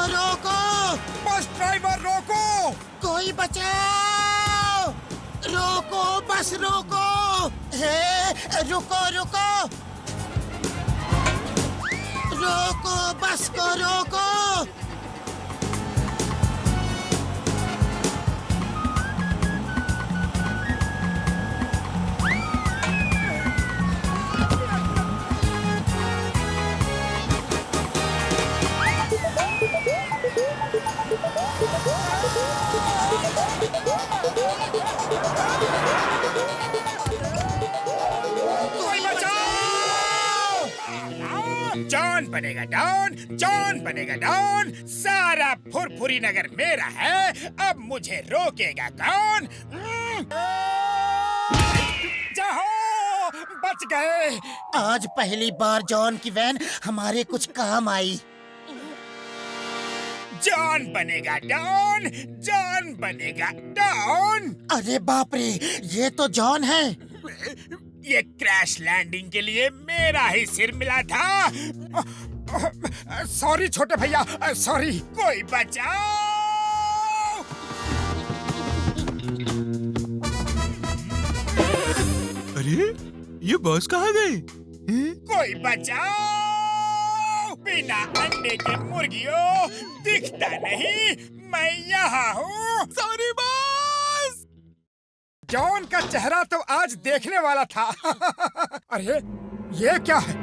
रोको! Bus driver रोको! कोई बचाओ! रोको, बस रोको! हे, रुको रुको! रोको, बस को रोको! जॉन बनेगा डॉन, जॉन बनेगा डॉन। सारा फुरफुरी नगर मेरा है, अब मुझे रोकेगा कौन? जाओ, बच गए। आज पहली बार जॉन की वैन हमारे कुछ काम आई। जॉन बनेगा डॉन, जॉन बनेगा डॉन। अरे बाप रे, ये तो जॉन है। ये क्रैश लैंडिंग के लिए मेरा ही सिर मिला था। सॉरी छोटे भैया, सॉरी। कोई बचाओ! अरे ये बस कहाँ गई? कोई बचाओ! बिना अंडे के मुर्गियों, दिखता नहीं मैं यहाँ हूँ। Sorry boss. जॉन का चेहरा तो आज देखने वाला था। अरे ये क्या है?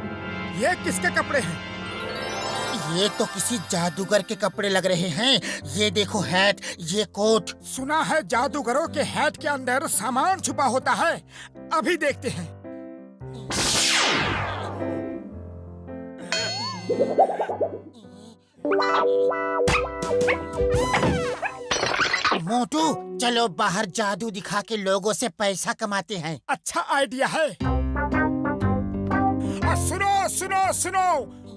ये किसके कपड़े हैं? ये तो किसी जादूगर के कपड़े लग रहे हैं। ये देखो हैट, ये कोट। सुना है जादूगरों के हैट के अंदर सामान छुपा होता है। अभी देखते हैं। मोटू, चलो बाहर जादू दिखा के लोगों से पैसा कमाते हैं। अच्छा आइडिया है। सुनो सुनो सुनो,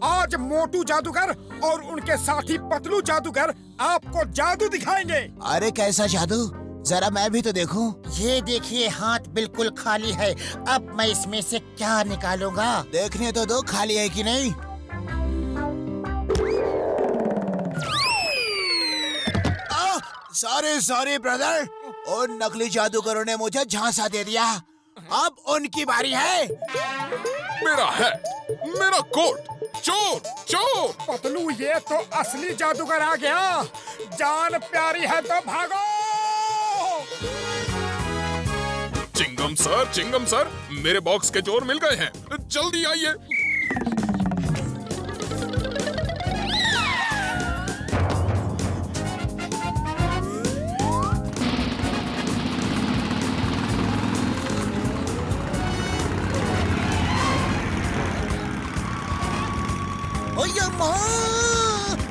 आज मोटू जादूगर और उनके साथी पतलू जादूगर आपको जादू दिखाएंगे। अरे कैसा जादू? जरा मैं भी तो देखूं। ये देखिए, हाथ बिल्कुल खाली है। अब मैं इसमें से क्या निकालूंगा? देखने तो दो खाली है कि नहीं। सॉरी ब्रदर, उन नकली जादूगरों ने मुझे झांसा दे दिया। अब उनकी बारी है। मेरा है, मेरा कोट। चोर चोर। पतलू, ये तो असली जादूगर आ गया। जान प्यारी है तो भागो। चिंगम सर, मेरे बॉक्स के चोर मिल गए हैं। जल्दी आइए।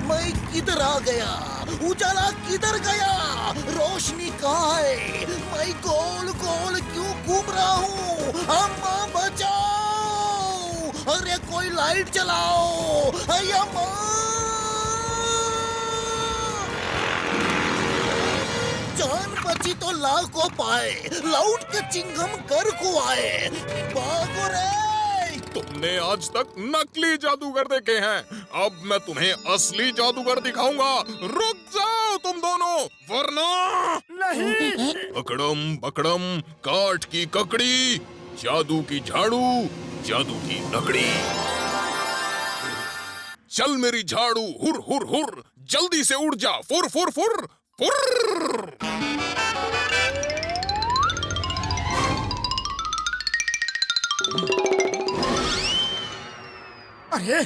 मैं किधर आ गया? उजाला किधर गया? रोशनी कहाँ है? मैं गोल गोल क्यों घूम रहा हूँ? अम्मा बचाओ! अरे कोई लाइट चलाओ! अम्मा! जान बची तो लाखों पाए, लौट के चिंगम कर को आए। भागो रे! तुमने आज तक नकली जादूगर देखे हैं, अब मैं तुम्हें असली जादूगर दिखाऊंगा। रुक जाओ तुम दोनों, वरना नहीं। पकड़म पकड़म, काठ की ककड़ी, जादू की झाड़ू, जादू की लकड़ी। चल मेरी झाड़ू, हुर हुर हुर, जल्दी से उड़ जा, फुर फुर फुर फुर। अरे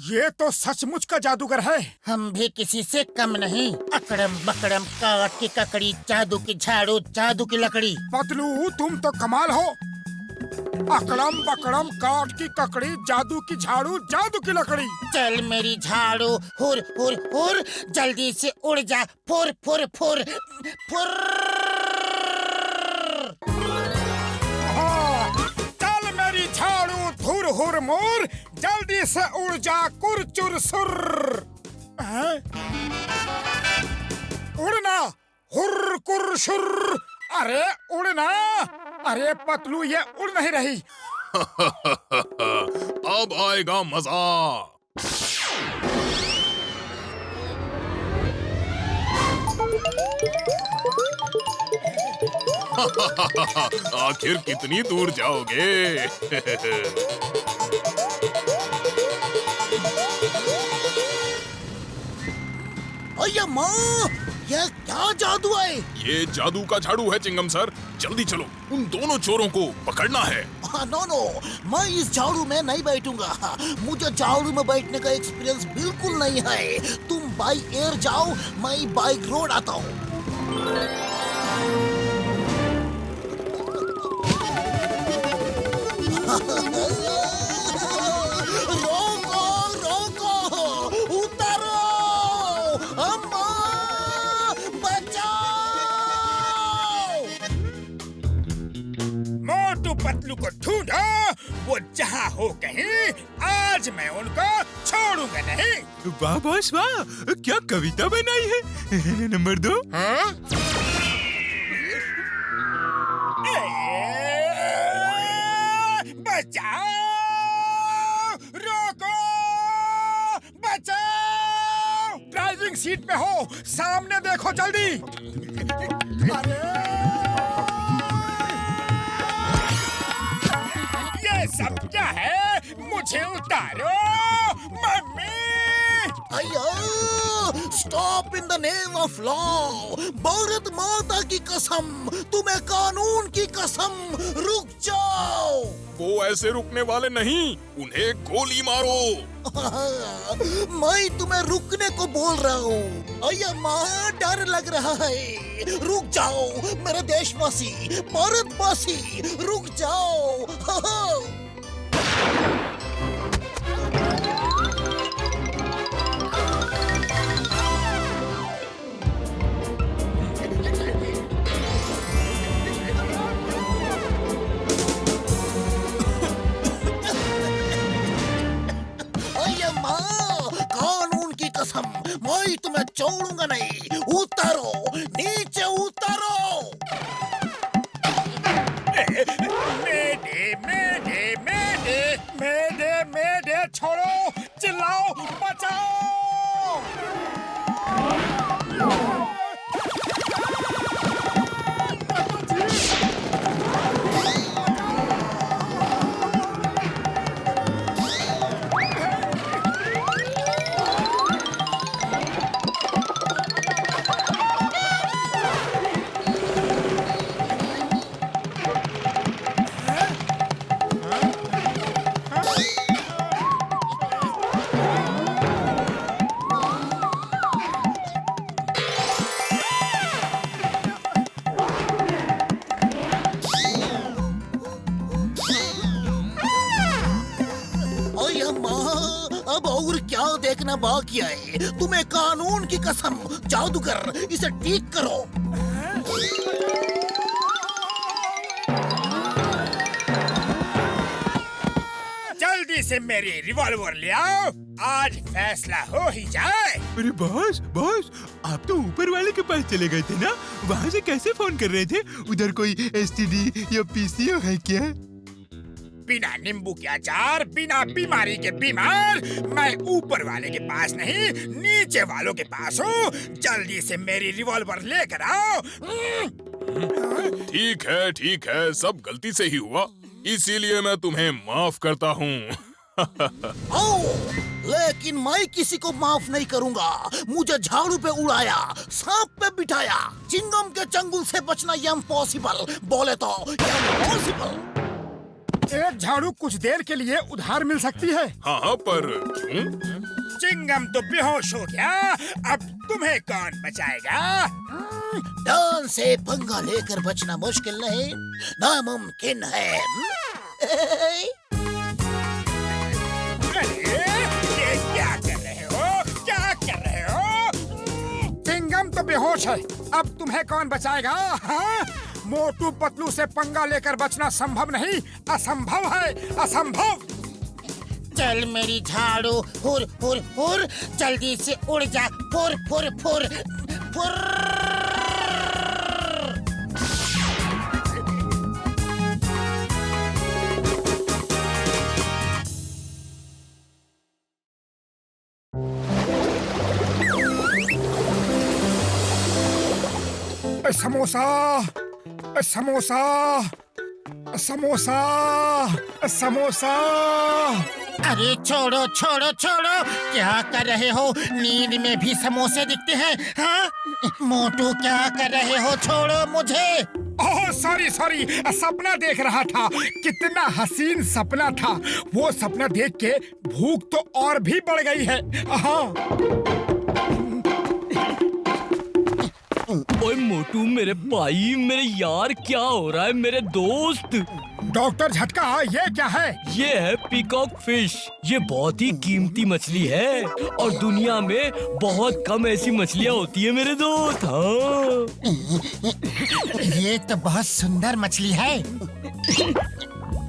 ये तो सचमुच का जादूगर है। हम भी किसी से कम नहीं। अकड़म बकड़म, काठ की ककड़ी, जादू की झाड़ू, जादू की लकड़ी। पतलू, तुम तो कमाल हो। अकड़म बकड़म, काठ की ककड़ी, जादू की झाड़ू, जादू की लकड़ी। चल मेरी झाड़ू, हुर हुर हुर, जल्दी से उड़ जा, फुर फुर फुर फुर। चल मेरी झाड़ू, धुर हुर मुर, जल्दी से उड़ जा, कुरचुर सुर। उड़ना, हुर कुर शुर। अरे उड़ना। अरे पतलू, ये उड़ नहीं रही। अब आएगा मजा। आखिर कितनी दूर जाओगे? अय्या माँ, यह क्या जादू है? ये जादू का झाड़ू है चिंगम सर। जल्दी चलो, उन दोनों चोरों को पकड़ना है। नो नो, मैं इस झाड़ू में नहीं बैठूंगा। मुझे झाड़ू में बैठने का एक्सपीरियंस बिल्कुल नहीं है। तुम बाई एयर जाओ, मैं बाइक रोड आता हूँ। रोको रोको, उतारो, अम्मा बचाओ। मोटू पतलू को ढूंढो, वो जहाँ हो कहीं, आज मैं उनको छोड़ूंगा नहीं। वाह बॉस वाह, क्या कविता बनाई है। नंबर 2। बचाओ, रोको, बचाओ। ड्राइविंग सीट पे हो, सामने देखो जल्दी। अरे ये सब क्या है? मुझे उतारो, मम्मी। अयो, stop in the name of law. Bharat माता की कसम, तुम्हें कानून की कसम, रुक जाओ। वो ऐसे रुकने वाले नहीं, उन्हें गोली मारो। मैं तुम्हें रुकने को बोल रहा हूँ। अय्या माँ, डर लग रहा है। रुक जाओ मेरे देशवासी, भारतवासी, रुक जाओ। कानून की कसम, मैं तुम्हें छोड़ूंगा नहीं। उतारो, नीचे उतारो। मेडे मेडे मेडे मेडे मेडे, छोड़ो, चिल्लाओ, बचाओ। अब और क्या देखना बाकी है? तुम्हें कानून की कसम, जादूगर, इसे ठीक करो। जल्दी से मेरी रिवॉल्वर ले आओ, आज फैसला हो ही जाए। अरे बॉस बॉस, आप तो ऊपर वाले के पास चले गए थे ना? वहाँ से कैसे फोन कर रहे थे? उधर कोई एसटीडी या पीसीओ है क्या? बिना नींबू के अचार, बिना बीमारी के बीमार, मैं ऊपर वाले के पास नहीं, नीचे वालों के पास हूँ। जल्दी से मेरी रिवॉल्वर लेकर आओ। ठीक है, सब गलती से ही हुआ, इसीलिए मैं तुम्हें माफ करता हूँ। लेकिन मैं किसी को माफ नहीं करूंगा। मुझे झाड़ू पे उड़ाया, सांप पे बिठाया, चिंगम के चंगुल से बचना इम्पॉसिबल, बोले तो इम्पॉसिबल। एक झाड़ू कुछ देर के लिए उधार मिल सकती है। हाँ, पर क्यों? चिंगम तो बेहोश हो गया, अब तुम्हें कौन बचाएगा? डॉन से पंगा लेकर बचना मुश्किल नहीं, नामुमकिन है। अरे, ये क्या कर रहे हो? क्या कर रहे हो? चिंगम तो बेहोश है, अब तुम्हें कौन बचाएगा? हाँ? मोटू पतलू से पंगा लेकर बचना संभव नहीं, असंभव है, असंभव। चल मेरी झाड़ू, हुर हुर हुर, जल्दी से उड़ जा, फुर फुर फुर फुर। समोसा समोसा समोसा समोसा। अरे छोड़ो छोड़ो छोड़ो, क्या कर रहे हो? नींद में भी समोसे दिखते हैं? हाँ मोटू, क्या कर रहे हो? छोड़ो मुझे। ओह सॉरी सॉरी, सपना देख रहा था। कितना हसीन सपना था। वो सपना देख के भूख तो और भी बढ़ गई है। हाँ ओए मोटू, मेरे भाई, मेरे यार, क्या हो रहा है मेरे दोस्त? डॉक्टर झटका, ये क्या है? ये है पीकॉक फिश। ये बहुत ही कीमती मछली है और दुनिया में बहुत कम ऐसी मछलियाँ होती है मेरे दोस्त। हाँ ये तो बहुत सुंदर मछली है।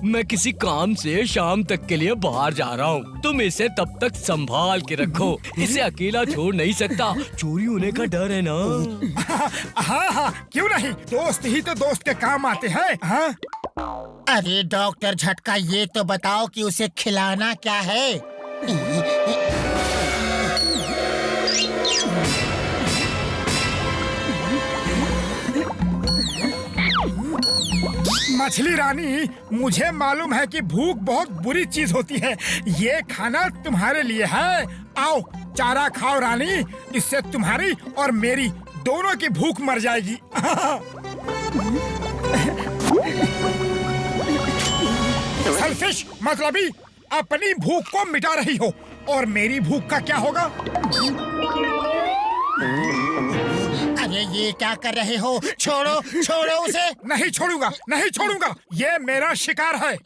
मैं किसी काम से शाम तक के लिए बाहर जा रहा हूँ। तुम इसे तब तक संभाल के रखो। इसे अकेला छोड़ नहीं सकता, चोरी होने का डर है ना। हाँ हाँ, क्यों नहीं, दोस्त ही तो दोस्त के काम आते हैं। हाँ अरे डॉक्टर झटका, ये तो बताओ कि उसे खिलाना क्या है? मछली रानी, मुझे मालूम है कि भूख बहुत बुरी चीज होती है। ये खाना तुम्हारे लिए है। आओ चारा खाओ रानी, इससे तुम्हारी और मेरी दोनों की भूख मर जाएगी। सेल्फिश मतलबी, अपनी भूख को मिटा रही हो और मेरी भूख का क्या होगा? अरे ये क्या कर रहे हो? छोड़ो छोड़ो उसे। नहीं छोड़ूंगा, नहीं छोड़ूंगा। ये मेरा शिकार है।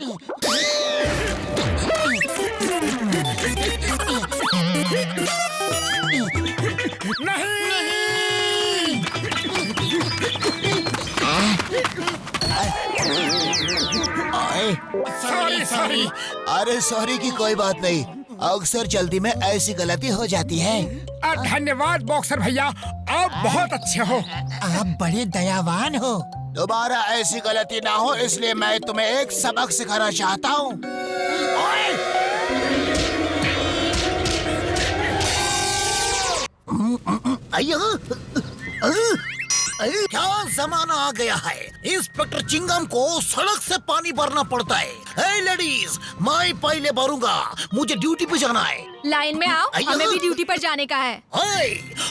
नहीं, सॉरी सॉरी। अरे सॉरी की कोई बात नहीं, अक्सर जल्दी में ऐसी गलती हो जाती है। धन्यवाद बॉक्सर भैया, आप बहुत अच्छे हो। आप बड़े दयावान हो। दोबारा ऐसी गलती ना हो, इसलिए मैं तुम्हें एक सबक सिखाना चाहता हूँ। क्या जमाना आ गया है। इंस्पेक्टर चिंगम को सड़क से पानी भरना पड़ता है। हे लेडीज, मैं पहले भरूंगा, मुझे ड्यूटी पे जाना है। लाइन में आओ, अय्यो। हमें भी ड्यूटी पर जाने का है। हे,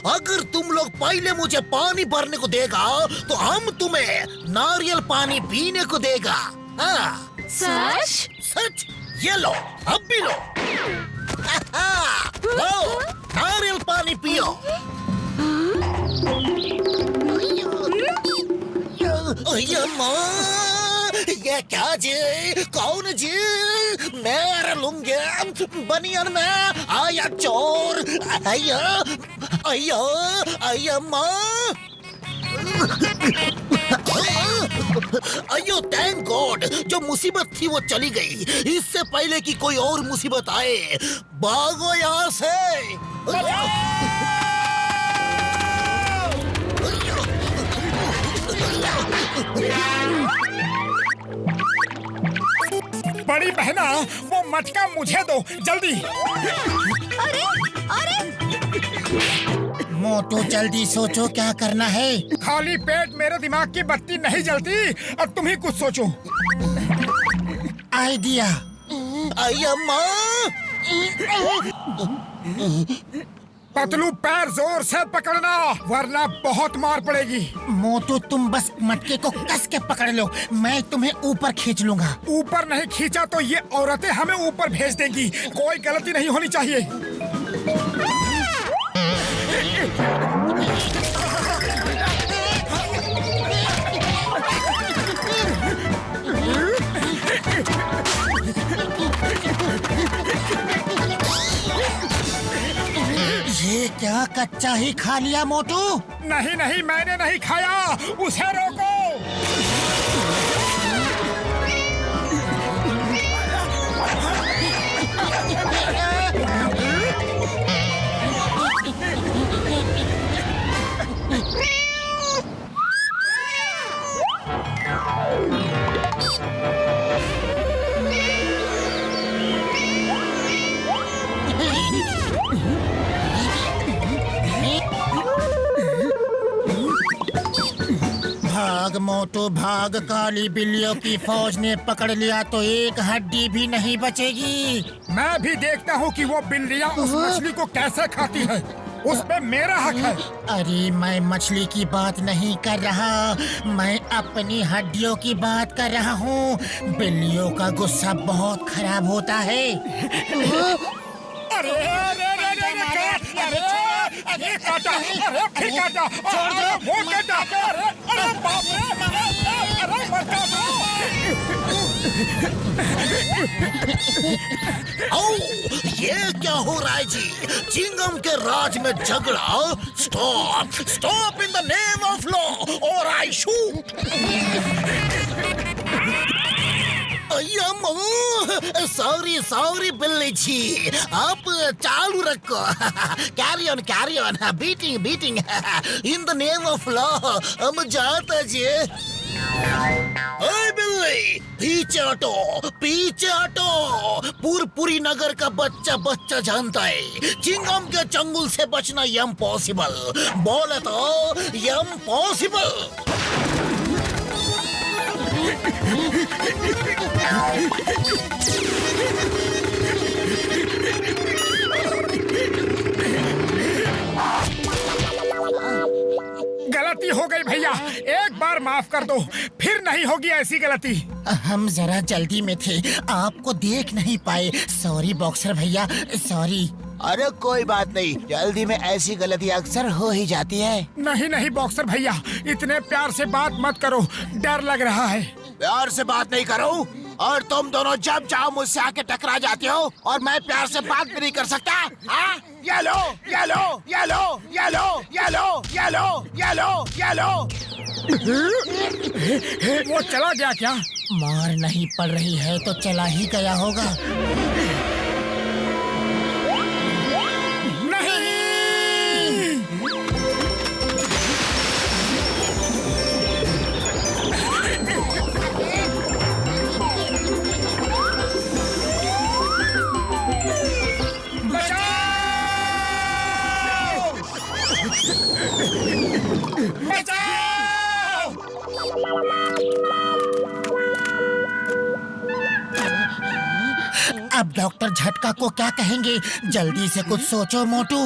अगर तुम लोग पहले मुझे पानी भरने को देगा तो हम तुम्हें नारियल पानी पीने को देगा। हाँ सच? सच। ये लो, अब भी लो। लो, नारियल पानी पियो। ये क्या जी? कौन जी? मेरे लुंगे बनियान में आया चोर। अय्या अय्या अय्या माँ। अयो थैंक गॉड, जो मुसीबत थी वो चली गई। इससे पहले कि कोई और मुसीबत आए, भागो यहाँ से। बड़ी बहना, वो मटका मुझे दो जल्दी। अरे अरे, मोटू जल्दी सोचो क्या करना है। खाली पेट मेरे दिमाग की बत्ती नहीं जलती। अब तुम ही कुछ सोचो। आइडिया। अय्या माँ। पतलू पैर जोर से पकड़ना, वरना बहुत मार पड़ेगी। मोटू तुम बस मटके को कस के पकड़ लो, मैं तुम्हें ऊपर खींच लूंगा। ऊपर नहीं खींचा तो ये औरतें हमें ऊपर भेज देंगी। कोई गलती नहीं होनी चाहिए। ये क्या कच्चा ही खा लिया मोटू? नहीं नहीं, मैंने नहीं खाया, उसे रोको। भाग मोटू भाग, काली बिल्लियों की फौज ने पकड़ लिया तो एक हड्डी भी नहीं बचेगी। मैं भी देखता हूँ कि वो बिल्लियाँ उस मछली को कैसे खाती है। उस पे मेरा हक है। अरे मैं मछली की बात नहीं कर रहा, मैं अपनी हड्डियों की बात कर रहा हूँ। बिल्लियों का गुस्सा बहुत खराब होता है। अरे अरे अरे अरे अरे काटा, अरे फिर काटा, अरे वो काटा, अरे बाप रे, अरे बता दो। आओ, ये क्या हो रहा है जी? चिंगम के राज में झगड़ा? Stop, stop in the name of law और आई शूट। सॉरी सॉरी बिल्ली जी, आप चालू रखो। Carry on, beating beating in the name of law. हम जाते जी। ओए बिल्ली, पीछे हटो, पीछे हटो। पूरी नगर का बच्चा बच्चा जानता है चिंगम के चंगुल से बचना इम्पॉसिबल। बोले तो इम्पॉसिबल। गलती हो गई भैया, एक बार माफ कर दो, फिर नहीं होगी ऐसी गलती। हम जरा जल्दी में थे, आपको देख नहीं पाए। सॉरी बॉक्सर भैया, सॉरी। अरे कोई बात नहीं, जल्दी में ऐसी गलती अक्सर हो ही जाती है। नहीं नहीं बॉक्सर भैया, इतने प्यार से बात मत करो, डर लग रहा है। प्यार से बात नहीं करूं और तुम दोनों जब चाहो मुझसे आके टकरा जाते हो और मैं प्यार से बात भी नहीं कर सकता। हाँ? ये लो, ये लो, ये लो, ये लो, ये लो, ये लो, ये लो, ये लो। वो चला गया क्या? मार नहीं पड़ रही है तो चला ही गया होगा। अब डॉक्टर झटका को क्या कहेंगे? जल्दी से कुछ सोचो मोटू।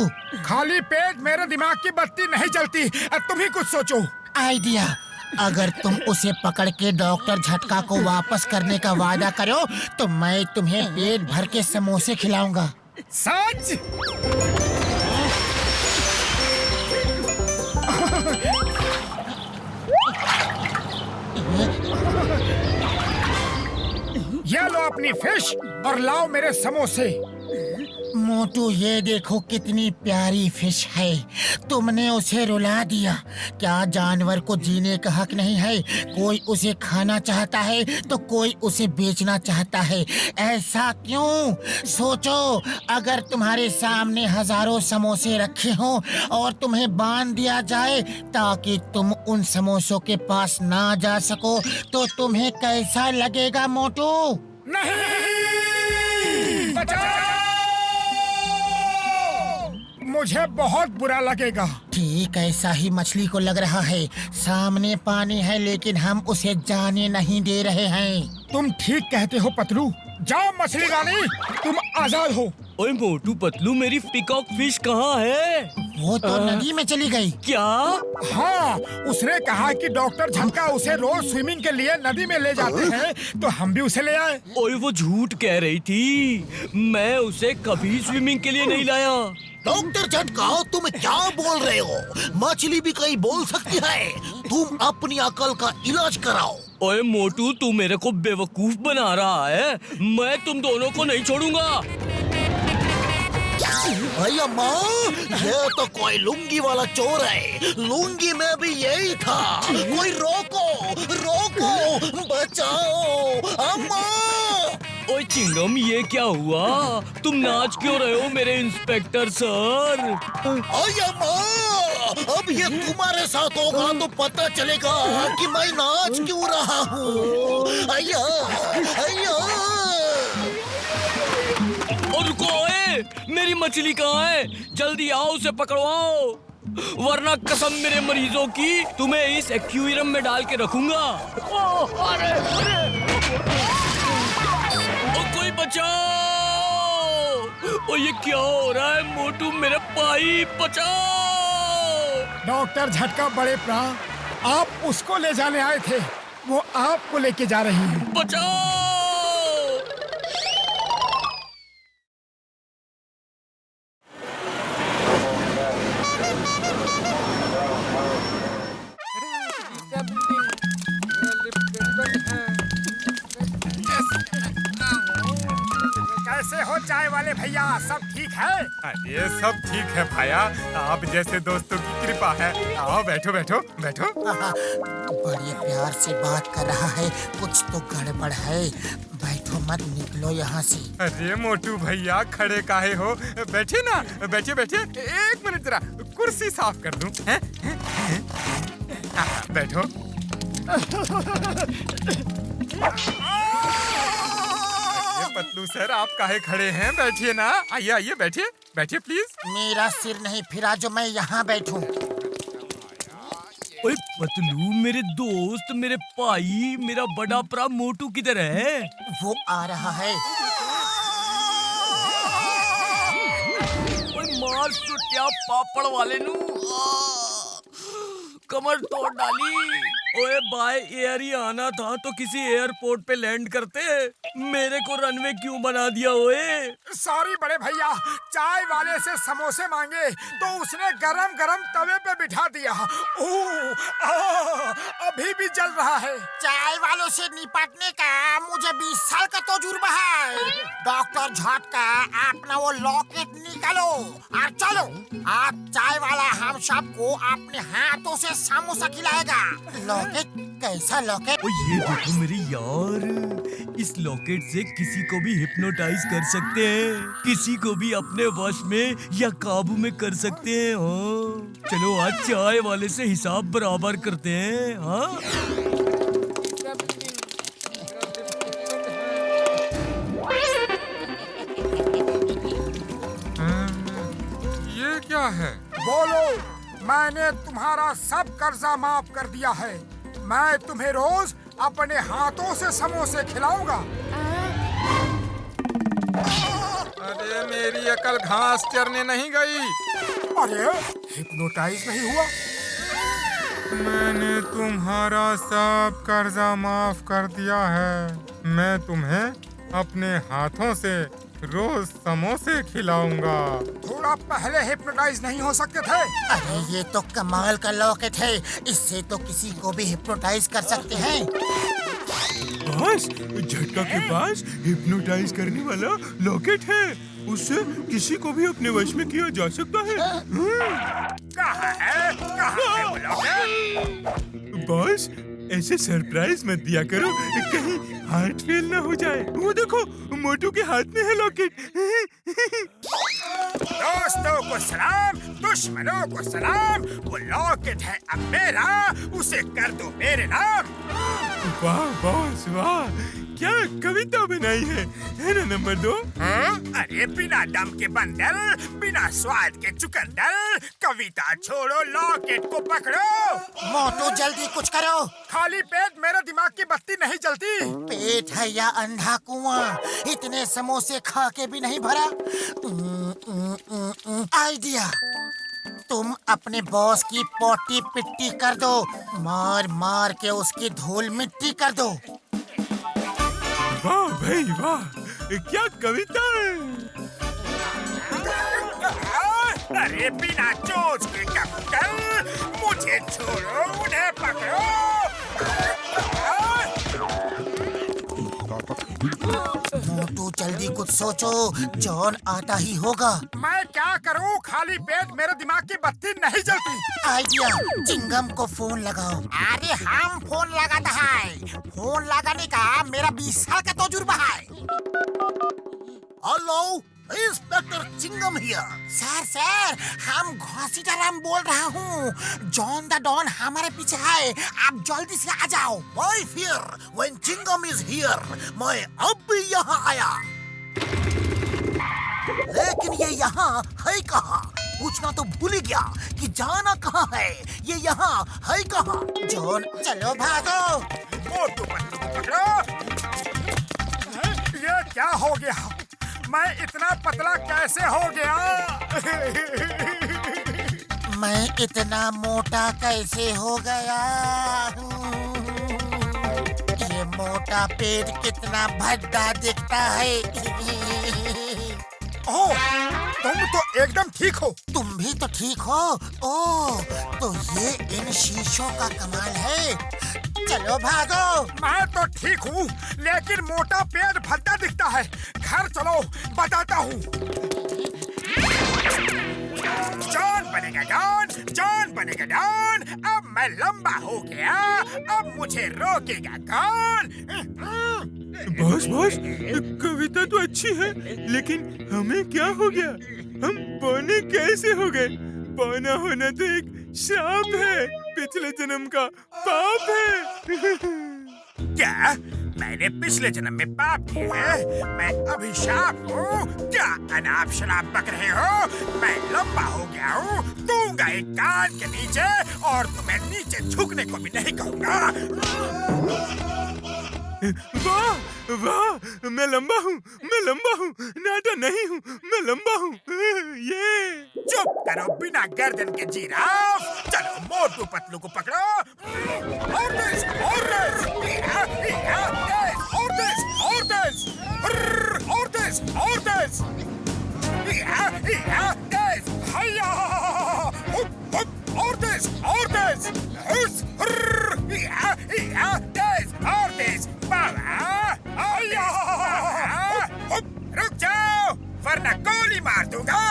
खाली पेट मेरे दिमाग की बत्ती नहीं जलती, अब तुम ही कुछ सोचो। आइडिया, अगर तुम उसे पकड़ के डॉक्टर झटका को वापस करने का वादा करो तो मैं तुम्हें पेट भर के समोसे खिलाऊंगा। सच? ये लो अपनी फिश और लाओ मेरे समोसे। मोटू ये देखो कितनी प्यारी फिश है, तुमने उसे रुला दिया। क्या जानवर को जीने का हक नहीं है? कोई उसे खाना चाहता है तो कोई उसे बेचना चाहता है। ऐसा क्यों? सोचो, अगर तुम्हारे सामने हजारों समोसे रखे हों और तुम्हें बांध दिया जाए ताकि तुम उन समोसों के पास ना जा सको तो तुम्हें कैसा लगेगा मोटू? नहीं, बचाओ! मुझे बहुत बुरा लगेगा। ठीक ऐसा ही मछली को लग रहा है। सामने पानी है लेकिन हम उसे जाने नहीं दे रहे हैं। तुम ठीक कहते हो पतलू। जाओ मछली रानी, तुम आजाद हो। ओए मोटू पतलू, मेरी पीकॉक फिश कहाँ है? वो तो नदी में चली गई। क्या? हाँ, उसने कहा कि डॉक्टर झटका उसे रोज स्विमिंग के लिए नदी में ले जाते हैं, तो हम भी उसे ले आए। ओए वो झूठ कह रही थी, मैं उसे कभी स्विमिंग के लिए नहीं लाया। डॉक्टर झटका, तुम क्या बोल रहे हो? मछली भी कहीं बोल सकती है। तुम अपनी अकल का इलाज कराओ। ओए मोटू, तू मेरे को बेवकूफ बना रहा है। मैं तुम दोनों को नहीं छोड़ूंगा। भैया माँ, ये तो कोई लुंगी वाला चोर है। लुंगी में भी यही था। कोई रोको, रोको, बचाओ अम्मा। ओए चिंगम, ये क्या हुआ? तुम नाच क्यों रहे हो मेरे इंस्पेक्टर सर? भैया माँ, अब ये तुम्हारे साथ होगा तो पता चलेगा कि मैं नाच क्यों रहा हूँ। अय्या, अय्या। और रुको, ओए, मेरी मछली कहाँ है? जल्दी आओ, उसे पकड़वाओ। वरना कसम मेरे मरीजों की तुम्हें इस एक्वेरियम में डाल के रखूंगा। अरे अरे कोई बचाओ! ये क्या हो रहा है? मोटू मेरे भाई बचाओ! डॉक्टर झटका बड़े प्राण, आप उसको ले जाने आए थे, वो आपको लेके जा रही है। बचाओ! कैसे हो चाय वाले भैया, सब ठीक है? ये सब ठीक है भाया, आप जैसे दोस्तों की कृपा है। आओ बैठो बैठो बैठो। बड़े प्यार से बात कर रहा है, कुछ तो गड़बड़ है। बैठो मत, निकलो यहाँ से। अरे मोटू भैया खड़े काहे हो? बैठे ना, बैठे बैठे। एक मिनट जरा कुर्सी साफ कर दूं। बैठो। पतलू सर, आप काहे खड़े हैं? बैठिए ना, आइए आइए बैठिए बैठिए प्लीज। मेरा सिर नहीं फिरा जो मैं यहाँ बैठूं। ओए पतलू मेरे दोस्त, मेरे भाई, मेरा बड़ा भरा मोटू किधर है? वो आ रहा है। ओए मार सुटिया पापड़ वाले नू, कमर तोड़ डाली। ओए बाय एयर ही आना था तो किसी एयरपोर्ट पे लैंड करते, मेरे को रनवे क्यों बना दिया? ओए सॉरी बड़े भैया, चाय वाले से समोसे मांगे तो उसने गरम गरम तवे पे बिठा दिया। अभी भी जल रहा है। चाय वालों से निपटने का मुझे 20 साल का तजुर्बा है। डॉक्टर झटका, अपना वो लॉकेट निकालो और चलो। आज चाय वाला हम सबको अपने हाथों से समोसा खिलाएगा। लॉकेट? कैसा लॉकेट? ओ ये देखो मेरे यार, इस लॉकेट से किसी को भी हिप्नोटाइज कर सकते हैं, किसी को भी अपने वश में या काबू में कर सकते हैं। हाँ चलो आज चाय वाले से हिसाब बराबर करते हैं। हाँ ये क्या है? बोलो, मैंने तुम्हारा सब कर्जा माफ कर दिया है। मैं तुम्हें रोज अपने हाथों से समोसे खिलाऊंगा। अरे मेरी अकल घास चरने नहीं गई। अरे हिप्नोटाइज नहीं हुआ? मैंने तुम्हारा सब कर्जा माफ कर दिया है। मैं तुम्हें अपने हाथों से रोज समोसे खिलाऊंगा। थोड़ा पहले हिप्नोटाइज नहीं हो सकते थे? अरे ये तो कमाल का लॉकेट है, इससे तो किसी को भी हिप्नोटाइज कर सकते हैं। बॉस, झटका के पास हिप्नोटाइज करने वाला लॉकेट है, उससे किसी को भी अपने वश में किया जा सकता है। कहाँ है? कहाँ है वो लॉकेट? बॉस ऐसे सरप्राइज मत दिया करो, कहीं हार्ट फेल ना हो जाए। वो देखो मोटू के हाथ में है लॉकेट। दोस्तों को सलाम, दुश्मनों को सलाम। वो लॉकेट है अब मेरा, उसे कर दो मेरे नाम। वाह बॉस वाह, क्या कविता बनाई है ना नंबर 2? अरे बिना दम के बंदर, बिना स्वाद के चुकंदर, कविता छोड़ो, लॉकेट को पकड़ो। मोटू जल्दी कुछ करो। खाली पेट मेरे दिमाग की बत्ती नहीं जलती। पेट है या अंधा कुआं, इतने समोसे खा के भी नहीं भरा। आइडिया, तुम अपने बॉस की पोटी पिट्टी कर दो, मार मार के उसकी धूल मिट्टी कर दो। वाह भाई वाह, क्या कविता है। अरे बिना चोच के कबूतर, मुझे छोड़ो, उन्हें पकड़ो। मोटू जल्दी कुछ सोचो, जॉन आता ही होगा। मैं क्या करूं? खाली पेट मेरे दिमाग की बत्ती नहीं जलती। आइडिया, चिंगम को फोन लगाओ। अरे हम फोन लगाता है, फोन लगाने का मेरा 20 साल का तजुर्बा है। Hello, inspector Chingam here. Sir हम घसीटाराम बोल रहा हूँ। जॉन द डॉन हमारे पीछे है, आप जल्दी से आ जाओ। Why fear when Chingam is here? मैं अब भी यहाँ आया, लेकिन ये यहाँ है कहाँ? पूछना तो भूल ही गया कि जाना कहाँ है। ये यहाँ है कहाँ? जॉन चलो भागो। मोटू पतलू को पकड़ो। ये क्या हो गया? मैं इतना पतला कैसे हो गया? मैं इतना मोटा कैसे हो गया? ये मोटा पेट कितना भद्दा दिखता है। ओह, तुम तो एकदम ठीक हो। तुम भी तो ठीक हो। ओह, तो ये इन शीशों का कमाल है। चलो भागो। मैं तो ठीक हूँ, लेकिन मोटा पेट भद्दा दिखता है। घर चलो, बताता हूँ। जॉन बनेगा डॉन, जॉन बनेगा डॉन। अब मैं लंबा हो गया, अब मुझे रोकेगा कौन? बॉस बॉस, कविता तो अच्छी है, लेकिन हमें क्या हो गया? हम पौने कैसे हो गए? पौना होना तो एक श्राप है, पिछले जन्म का पाप है। क्या मैंने पिछले जन्म में पाप किए हैं? मैं अभिशाप हूँ? क्या अनाप शनाप बक रहे हो? मैं लंबा हो गया हूँ, दूंगा एक कान के नीचे और तुम्हें नीचे झुकने को भी नहीं कहूँगा। वाह वाह, मैं लंबा हूँ, मैं लंबा हूँ, नाटा नहीं हूँ, मैं लंबा हूँ। ये चुप करो बिना गर्दन के जिराफ। चलो मोटू पतलू को पकड़ो। और तेज, और तेज, और तेज, और तेज, और तेज, और तेज, तेज, हैया, हुप हुप, और तेज, और तेज, हुस, तेज, और तेज, बाबा, हैया, हुप, रुक जाओ वरना गोली मार दूंगा।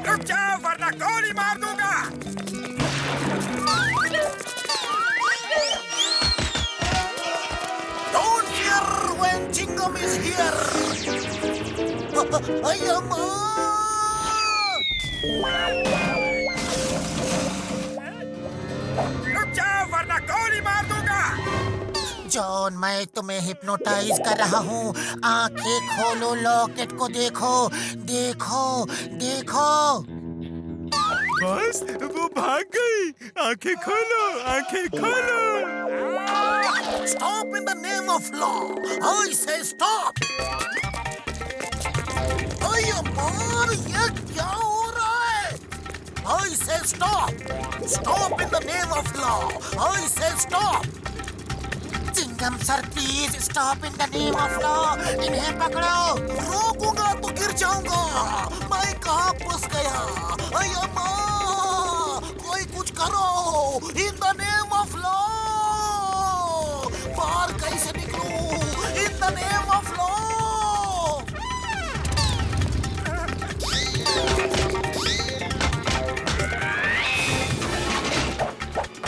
रुक जाओ वरना गोली मार दूंगा। Don't fear when Chingam is here. रुक जाओ वरना गोली मार दूंगा। जॉन, मैं तुम्हें हिप्नोटाइज कर रहा हूँ। आंखें खोलो, लॉकेट को देखो, देखो, देखो। बॉस, वो भाग गई। आंखें खोलो, आंखें खोलो। Stop in the name of law. I say stop. अम्मा, ये क्या हो रहा है? I say stop. Stop in the name of law. I say stop. Chingam sir, please stop in the name of law. इन्हें पकड़ो। रोकूंगा तो गिर जाऊंगा। मैं कहाँ फंस गया? अम्मा, कोई कुछ करो। In the name of law. बाहर कैसे निकलूं? In the name of law.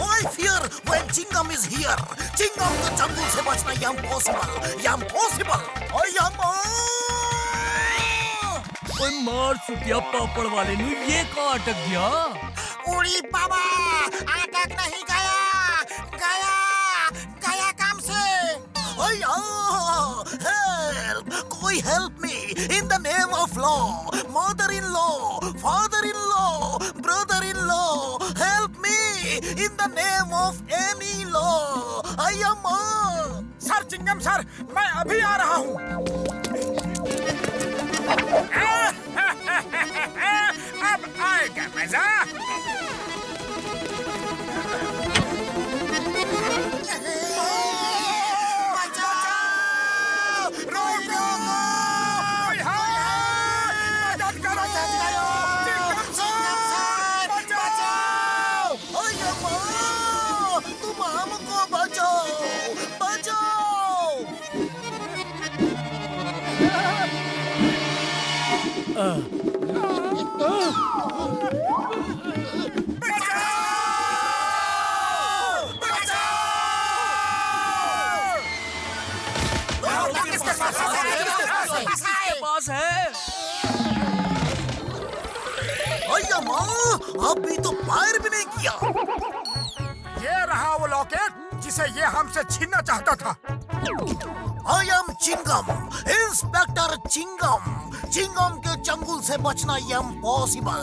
I fear when Chingam is here. Chingam को जंगल से बचना impossible. ओए मार सुटिया पापड़ वाले नु, ये कहाँ अटक गया? उड़ी बाबा, अटक नहीं गया, गया काम से। Help! कोई help me in the name of law. Mother-in-law, father-in-law, brother-in-law, help me in the name of any law. Sir Chingam sir, मैं अभी आ रहा हूँ। अब आएगा मजा। तुम हमको बचाओ। किसके पास है? अय्या माँ, अभी तो फायर भी नहीं किया। ये रहा वो लॉकेट जिसे ये हमसे छीनना चाहता था। I am Chingam, inspector Chingam. Chingam के चंगुल से बचना इम्पॉसिबल।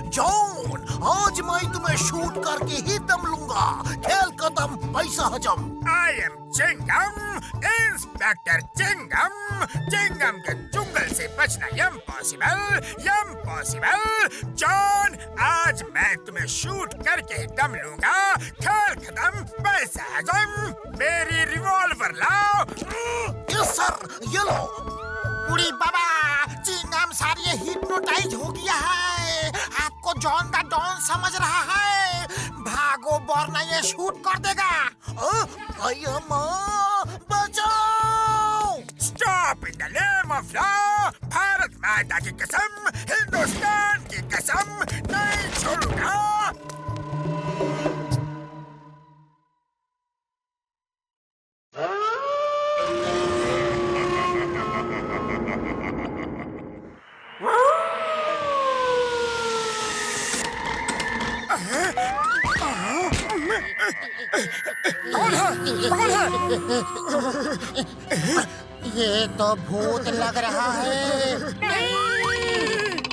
जॉन, आज मैं तुम्हें शूट करके ही दम लूंगा। खेल खत्म, पैसा हजम। I am Chingam, inspector Chingam. Chingam के चुंगल से बचना इम्पॉसिबल। जॉन, आज मैं तुम्हें शूट करके ही दम लूंगा। खेल खत्म, पैसा हजम। मेरी रिवॉल्वर लाओ। यस सर, ये लो। उड़ी बाबा, चिंगम सर ये हिप्नोटाइज हो गया है। आपको जॉन द डॉन समझ रहा है। भागो वरना ये शूट कर देगा। बचाओ! Stop in the name of law. Bharat माता की कसम, हिंदुस्तान की कसम, नहीं छोड़ूंगा। कौन है? ये तो भूत लग रहा है।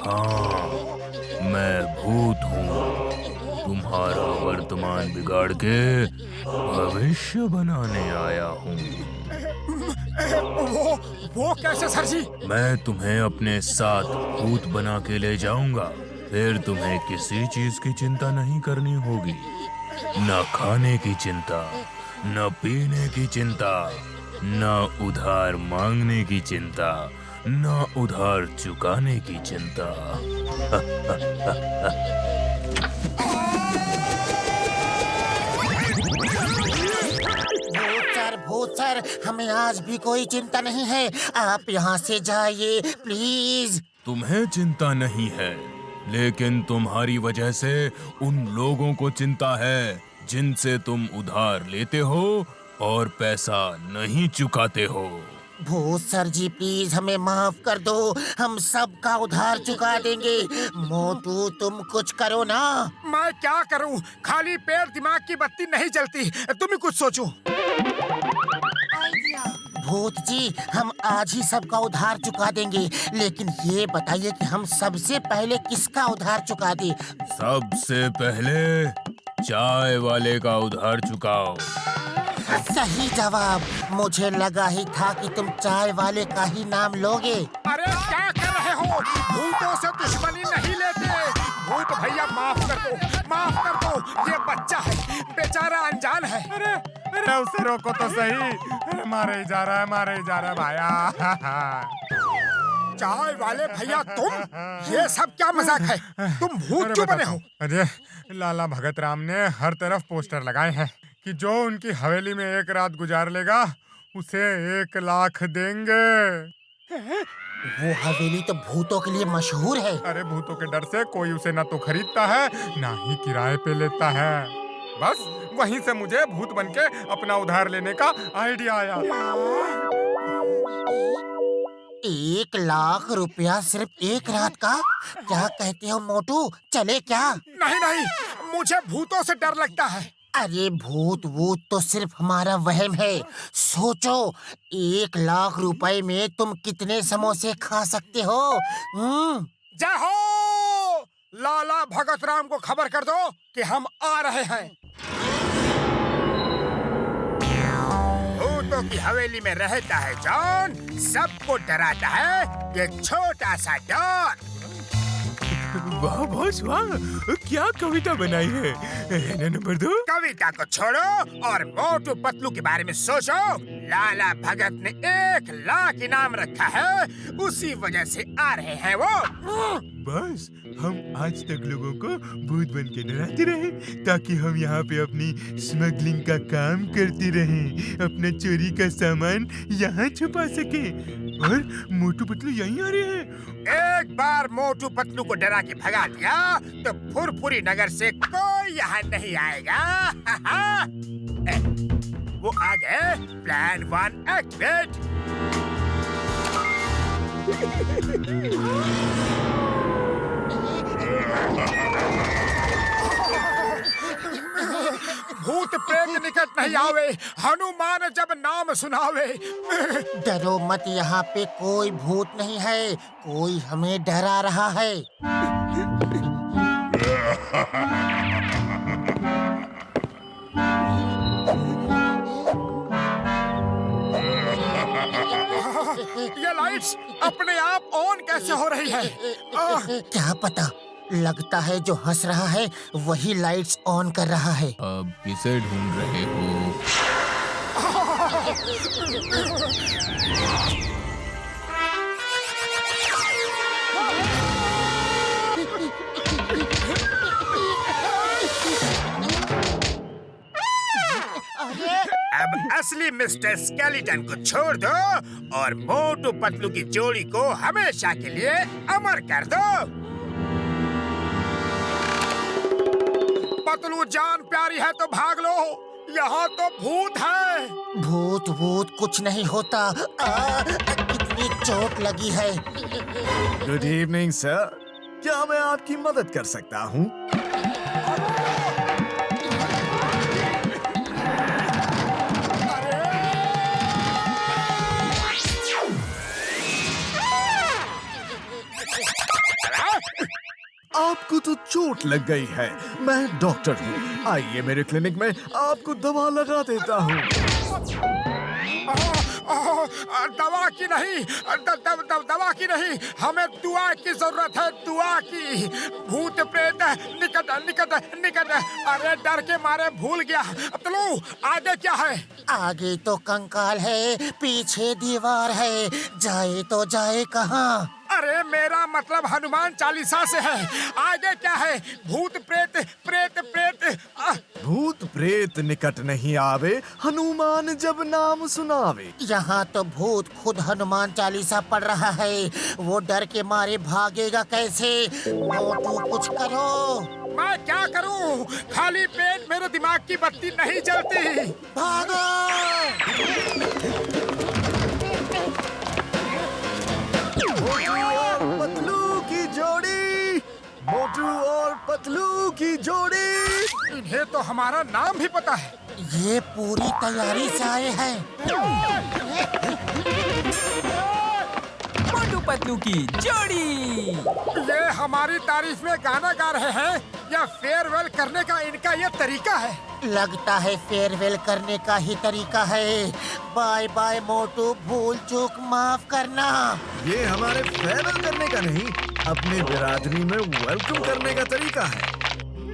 हाँ, मैं भूत हूँ। तुम्हारा वर्तमान बिगाड़ के भविष्य बनाने आया हूँ। वो कैसे सर जी? मैं तुम्हें अपने साथ भूत बना के ले जाऊंगा। फिर तुम्हें किसी चीज की चिंता नहीं करनी होगी। न खाने की चिंता, न पीने की चिंता, न उधार मांगने की चिंता, न उधार चुकाने की चिंता। भूत सर, हमें आज भी कोई चिंता नहीं है। आप यहाँ से जाइए प्लीज। तुम्हें चिंता नहीं है, लेकिन तुम्हारी वजह से उन लोगों को चिंता है जिनसे तुम उधार लेते हो और पैसा नहीं चुकाते हो। भूत सर जी प्लीज हमें माफ कर दो। हम सबका उधार चुका देंगे। मोटू तुम कुछ करो ना। मैं क्या करूं? खाली पेट दिमाग की बत्ती नहीं जलती। तुम ही कुछ सोचो। भूत जी, हम आज ही सबका उधार चुका देंगे, लेकिन ये बताइए कि हम सबसे पहले किसका उधार चुका दें? सबसे पहले चाय वाले का उधार चुकाओ। सही जवाब। मुझे लगा ही था कि तुम चाय वाले का ही नाम लोगे। अरे क्या कर रहे हो? भूतों से दुश्मनी नहीं लेते। भूत भैया माफ कर दो। ये बच्चा है, बेचारा अनजान है। अरे उसे रोको तो सही। अरे मारे ही जा रहा है भाया। चाय वाले भैया तुम? ये सब क्या मजाक है? तुम भूत क्यों बने हो? अरे लाला भगत राम ने हर तरफ पोस्टर लगाए हैं कि जो उनकी हवेली में एक रात गुजार लेगा उसे 1 लाख देंगे। वो हवेली तो भूतों के लिए मशहूर है। अरे भूतों के डर से कोई उसे ना तो खरीदता है ना ही किराए पे लेता है। बस वहीं से मुझे भूत बनके अपना उधार लेने का आइडिया आया। 1 लाख रुपया सिर्फ एक रात का? क्या कहते हो मोटू, चले क्या? नहीं, मुझे भूतों से डर लगता है। अरे भूत तो सिर्फ हमारा वहम है। सोचो, 1 लाख रुपए में तुम कितने समोसे खा सकते हो? जय हो! लाला भगत राम को खबर कर दो कि हम आ रहे हैं। भूतों की हवेली में रहता है जॉन, सबको डराता है ये छोटा सा डॉन। वाह बॉस वाह, क्या कविता बनाई है। नंबर 2। कविता को छोड़ो और मोटू पतलू के बारे में सोचो। लाला भगत ने 1 लाख इनाम रखा है, उसी वजह से आ रहे हैं वो। बस हम आज तक लोगों को भूत बन के डराते रहे ताकि हम यहाँ पे अपनी स्मगलिंग का काम करते रहें, अपना चोरी का सामान यहाँ छुपा सके। और मोटू पतलू यहीं आ रहे हैं। एक बार मोटू पतलू को डरा के भगा दिया तो फुरफुरी नगर से कोई यहाँ नहीं आएगा। वो आ गए। Plan 1 activate. भूत प्रेत निकट नहीं आवे, हनुमान जब नाम सुनावे। डरो मत, यहाँ पे कोई भूत नहीं है, कोई हमें डरा रहा है। ये लाइट्स अपने आप ऑन कैसे हो रही है? क्या पता, लगता है जो हंस रहा है वही लाइट्स ऑन कर रहा है। अब किसे ढूंढ रहे हो? अब असली मिस्टर स्केलेटन को छोड़ दो और मोटू पतलू की जोड़ी को हमेशा के लिए अमर कर दो। पतलू जान प्यारी है तो भाग लो, यहाँ तो भूत है। भूत भूत कुछ नहीं होता। कितनी चोट लगी है। गुड इवनिंग सर, क्या मैं आपकी मदद कर सकता हूँ? आपको तो चोट लग गई है। मैं डॉक्टर हूँ, आइए मेरे क्लिनिक में आपको दवा लगा देता हूँ। दवा की नहीं, दवा की नहीं, हमें दुआ की जरूरत है, दुआ की। भूत प्रेत निकट निकट निकट। अरे डर के मारे भूल गया। पतलू आगे क्या है? आगे तो कंकाल है, पीछे दीवार है, जाए तो जाए कहाँ? अरे मेरा मतलब हनुमान चालीसा से है। आगे क्या है? भूत प्रेत प्रेत प्रेत। भूत प्रेत निकट नहीं आवे, हनुमान जब नाम सुनावे। यहाँ तो भूत खुद हनुमान चालीसा पढ़ रहा है, वो डर के मारे भागेगा कैसे? मोटू कुछ करो। मैं क्या करूं? खाली पेट मेरे दिमाग की बत्ती नहीं जलती। भागो! पतलू की जोड़ी, मोटू और पतलू की जोड़ी। इन्हें तो हमारा नाम भी पता है। ये पूरी तैयारी से आए हैं। मोटू पतलू की जोड़ी। ये हमारी तारीफ में गाना गा रहे हैं या फेयरवेल करने का इनका ये तरीका है? लगता है फेयरवेल करने का ही तरीका है। बाय बाय मोटू, भूल चूक माफ करना। ये हमारे फेयरवेल करने का नहीं, अपनी बिरादरी में वेलकम करने का तरीका है।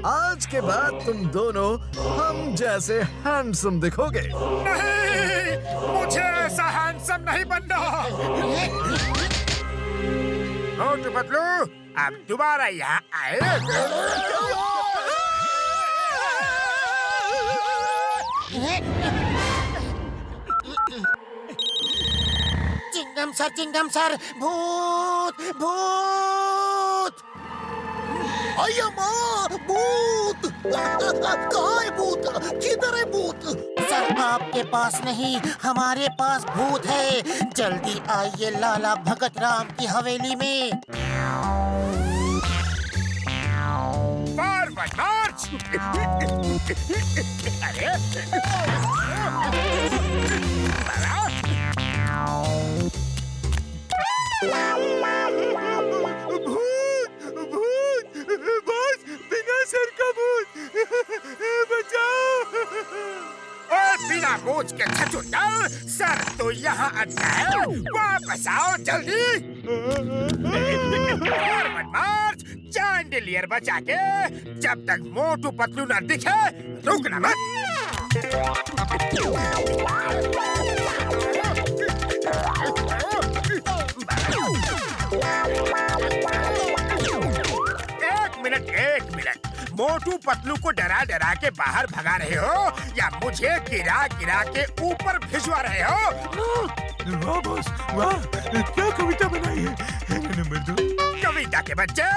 आज के बाद तुम दोनों हम जैसे हैंडसम दिखोगे। नहीं, मुझे ऐसा हैंडसम नहीं बनना। मोटू पतलू अब दोबारा यहाँ आए। चिंगम सर, भूत भूत। अय्या माँ, भूत! कहाँ है भूत? किधर है भूत? सर आपके पास नहीं, हमारे पास भूत है। जल्दी आइए लाला भगत राम की हवेली में। फॉरवर्ड मार्च! अरे बॉस, बिना सर का भूत, बचाओ। बिना मूंछ के छछूंदर, सर तो यहाँ अच्छा है। वापस आओ जल्दी। फॉरवर्ड मार्च! चैंडिलियर बचा के जब तक मोटू पतलू न दिखे रुकना मत। एक मिनट, मोटू पतलू को डरा डरा के बाहर भगा रहे हो या मुझे गिरा गिरा के ऊपर भिजवा रहे हो? वाह बॉस, वाह, क्या कविता बनाई है। नंबर 2। कविता के बच्चे,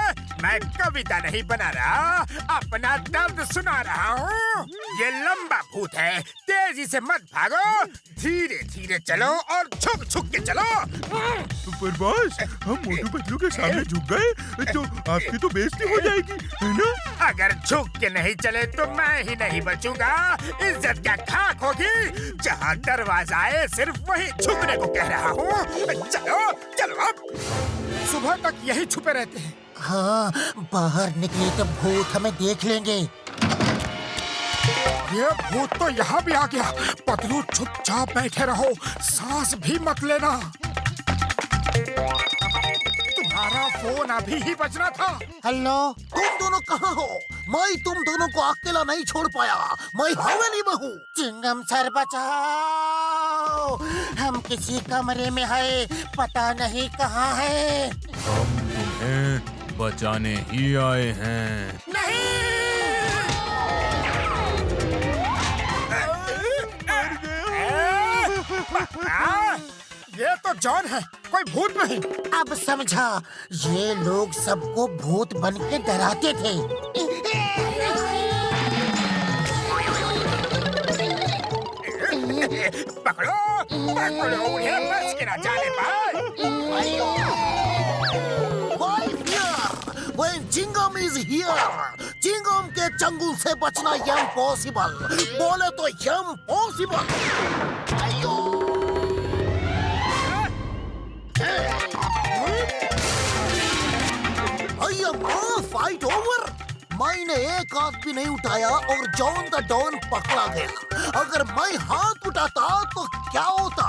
मैं कविता नहीं बना रहा, अपना दर्द सुना रहा हूँ। ये लंबा भूत है, तेजी से मत भागो, धीरे धीरे चलो और झुक झुक के चलो। पर बॉस, हम मोटू पतलू के सामने झुक गए तो आपकी तो बेइज्जती हो जाएगी, है ना? अगर झुक के नहीं चले तो मैं ही नहीं बचूंगा, इज्जत क्या खाक होगी। जहाँ दरवाजा है सिर्फ वही झुकने को कह रहा हूँ। चलो चलो अब। सुबह तक यही छुपे रहते हैं। हाँ, बाहर निकले तो भूत हमें देख लेंगे। ये भूत तो यहाँ भी आ गया। पतलू चुपचाप बैठे रहो, सांस भी मत लेना। तुम्हारा फोन अभी ही बजना था। हेलो, तुम दोनों कहाँ हो? मैं तुम दोनों को अकेला नहीं छोड़ पाया, मैं हवेली में हूँ। चिंगम सर बचाओ, हम किसी कमरे में है, पता नहीं कहाँ है। हम तुम्हें बचाने ही आए हैं। ये तो जॉन है, कोई भूत नहीं। अब समझा, ये लोग सबको भूत बन के डराते थे। पकड़ो पकड़ो उन्हें, बच के ना जाने पाए। Why fear when Chingam is here? Chingam के चंगुल से बचना इम्पॉसिबल, बोले तो इम्पॉसिबल। Fight over. मैंने एक हाथ भी नहीं उठाया और जॉन द डॉन पकड़ा गया। अगर मैं हाथ उठाता तो क्या होता?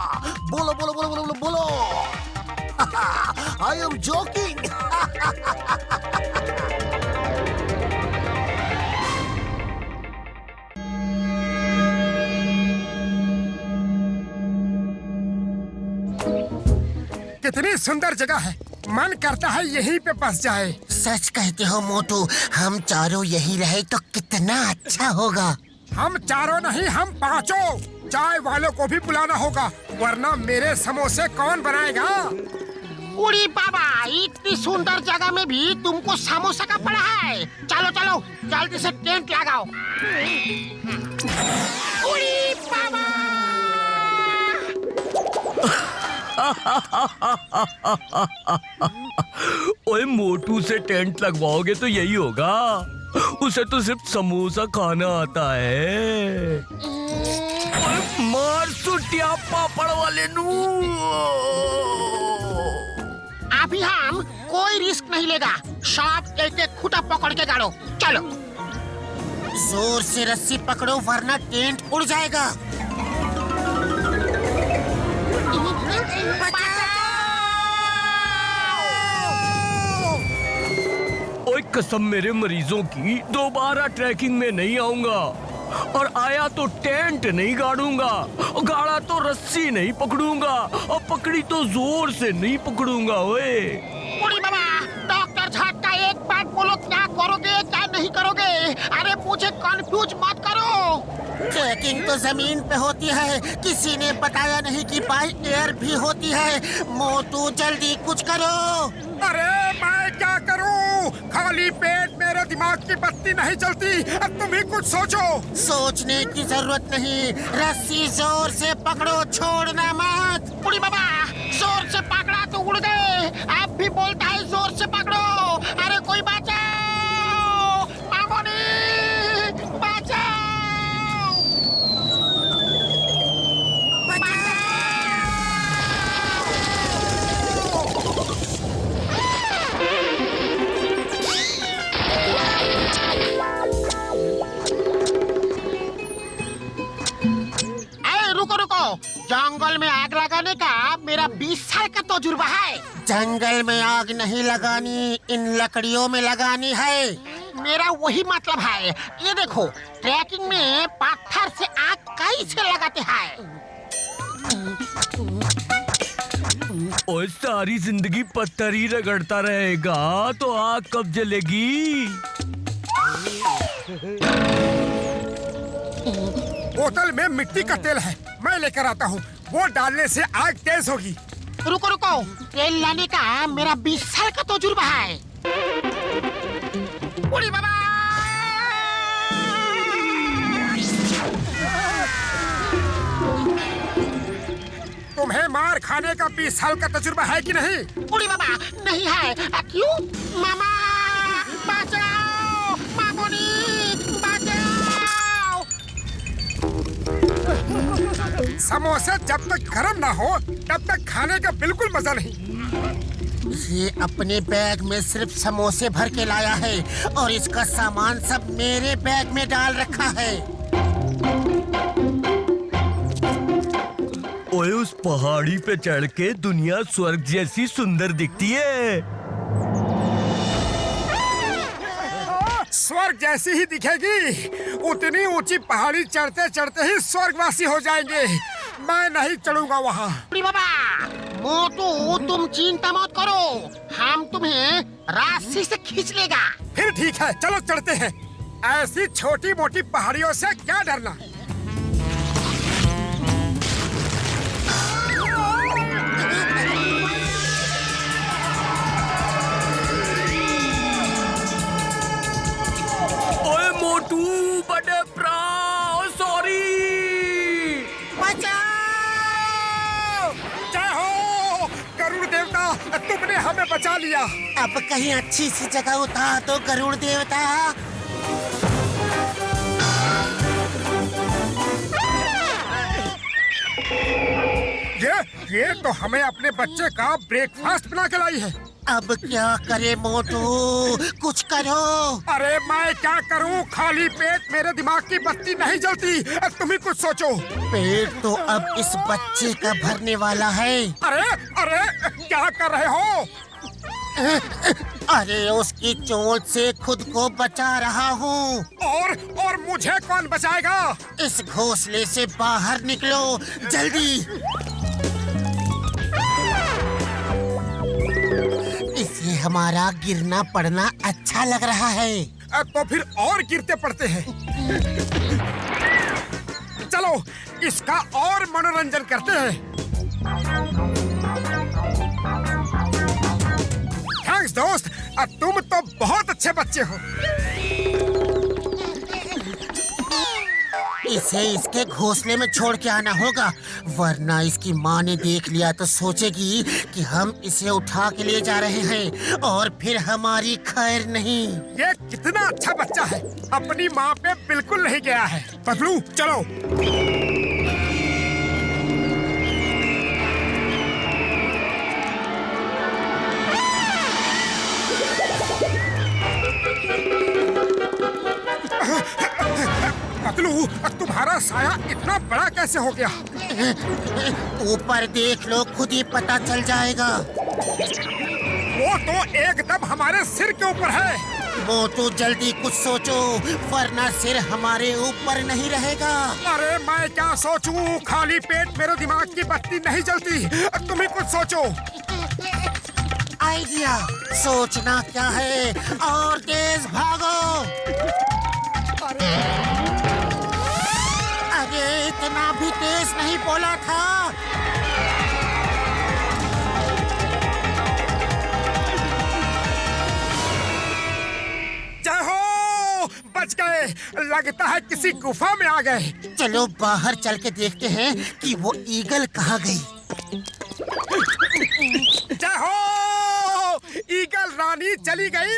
बोलो बोलो बोलो बोलो बोलो बोलो। I am joking. कितनी सुंदर जगह है, मन करता है यहीं पे बस जाए। सच कहते हो मोटू, हम चारों यही रहे तो कितना अच्छा होगा। हम चारों नहीं, हम पांचों। चाय वालों को भी बुलाना होगा, वरना मेरे समोसे कौन बनाएगा? उड़ी बाबा, इतनी सुंदर जगह में भी तुमको समोसा का पड़ा है। चलो चलो जल्दी से टेंट लगाओ। उड़ी बाबा। ओए, मोटू से टेंट लगवाओगे तो यही होगा। उसे तो सिर्फ समोसा खाना आता है। ओए, मार सुटिया पापड़ वाले नू। अभी हम कोई रिस्क नहीं लेगा, सब एक एक खूंटा पकड़ के गाड़ो। चलो जोर से रस्सी पकड़ो वरना टेंट उड़ जाएगा। ओए, कसम मेरे मरीजों की, दोबारा ट्रैकिंग में नहीं आऊंगा। और आया तो टेंट नहीं गाड़ूंगा, गाड़ा तो रस्सी नहीं पकड़ूंगा, और पकड़ी तो जोर से नहीं पकड़ूंगा। ओए उड़ी बाबा, डॉक्टर झटका एक बात बोलो, क्या करोगे क्या नहीं करोगे? अरे मुझे कंफ्यूज मत करो। ट्रैकिंग तो जमीन पे होती है, किसी ने बताया नहीं कि बाई एयर भी होती है। मोटू जल्दी कुछ करो। अरे मैं क्या करूं? खाली पेट मेरे दिमाग की बत्ती नहीं जलती। अब तुम ही कुछ सोचो। सोचने की जरूरत नहीं, रस्सी जोर से पकड़ो, छोड़ना मत। उड़ी बाबा, जोर से पकड़ा तो उड़ गए, अब भी बोलता है जोर से पकड़ो। अरे कोई बचाओ, मामोनी बचाओ। जंगल में आग लगाने का मेरा 20 साल का तजुर्बा है। जंगल में आग नहीं लगानी, इन लकड़ियों में लगानी है। मेरा वही मतलब है। ये देखो, ट्रैकिंग में पत्थर से आग कैसे लगाते हैं। ओए, सारी जिंदगी पत्थर ही रगड़ता रहेगा तो आग कब जलेगी? बोतल में मिट्टी का तेल है, मैं लेकर आता हूँ। वो डालने से आग तेज होगी। रुको रुको, तेल लाने का मेरा 20 साल का तजुर्बा है। उड़ी बाबा। तुम्हें मार खाने का 20 साल का तजुर्बा है कि नहीं? उड़ी बाबा नहीं है। क्यों? मामा बचाओ, मामोनी बचाओ। समोसे जब तक गर्म ना हो तब तक खाने का बिल्कुल मजा नहीं। ये अपने बैग में सिर्फ समोसे भर के लाया है और इसका सामान सब मेरे बैग में डाल रखा है। ओए उस पहाड़ी पे चढ़ के दुनिया स्वर्ग जैसी सुंदर दिखती है। स्वर्ग जैसी ही दिखेगी। उतनी ऊंची पहाड़ी चढ़ते चढ़ते ही स्वर्गवासी हो जाएंगे। मैं नहीं चढ़ूंगा वहाँ। उड़ी बाबा मोटू तुम चिंता मत करो, हम तुम्हें रस्सी से खींच लेगा। फिर ठीक है, चलो चढ़ते हैं। ऐसी छोटी मोटी पहाड़ियों से क्या डरना। ओए मोटू बड़े सॉरी। जय हो गरुड़ देवता, तुमने हमें बचा लिया। अब कहीं अच्छी सी जगह उतार दो गरुड़ देवता। ये तो हमें अपने बच्चे का ब्रेकफास्ट बना के लाई है। अब क्या करे मोटू, कुछ करो। अरे मैं क्या करूं, खाली पेट मेरे दिमाग की बत्ती नहीं जलती। तुम ही कुछ सोचो। पेट तो अब इस बच्चे का भरने वाला है। अरे अरे क्या कर रहे हो? अरे उसकी चोट से खुद को बचा रहा हूँ। और मुझे कौन बचाएगा? इस घोंसले से बाहर निकलो जल्दी। इसे हमारा गिरना पड़ना अच्छा लग रहा है। तो फिर और गिरते पड़ते हैं। चलो इसका और मनोरंजन करते हैं। थैंक्स दोस्त, तुम तो बहुत अच्छे बच्चे हो। इसे इसके घोंसले में छोड़ के आना होगा, वरना इसकी माँ ने देख लिया तो सोचेगी कि हम इसे उठा के ले जा रहे हैं और फिर हमारी खैर नहीं। ये कितना अच्छा बच्चा है, अपनी माँ पे बिल्कुल नहीं गया है। पतलू चलो। पतलू तुम्हारा साया इतना बड़ा कैसे हो गया? ऊपर देख लो, खुद ही पता चल जाएगा। वो तो एकदम हमारे सिर के ऊपर है। मोटू जल्दी कुछ सोचो, वरना सिर हमारे ऊपर नहीं रहेगा। अरे मैं क्या सोचूं, खाली पेट मेरे दिमाग की बत्ती नहीं जलती। तुम ही कुछ सोचो। आइडिया। सोचना क्या है, और तेज भागो। अरे इतना भी तेज नहीं बोला था। जय हो, बच गए। लगता है किसी गुफा में आ गए। चलो बाहर चल के देखते हैं कि वो ईगल कहाँ गई। जय हो, ईगल रानी चली गई।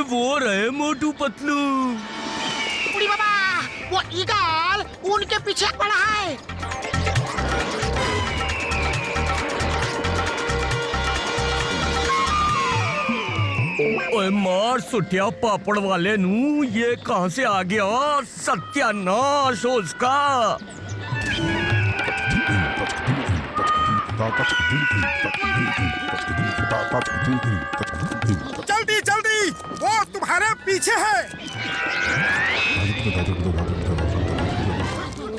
वो रहे मोटू पतलू। उड़ी बाबा वो ईगल उनके पीछे पड़ा है। ओए मार सुटिया पापड़ वाले नू, ये कहां से आ गया? सत्यानाश हो उसका। जल्दी जल्दी, वो तुम्हारे पीछे है।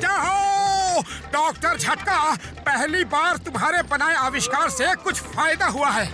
क्या हो डॉक्टर झटका, पहली बार तुम्हारे बनाए आविष्कार से कुछ फायदा हुआ है।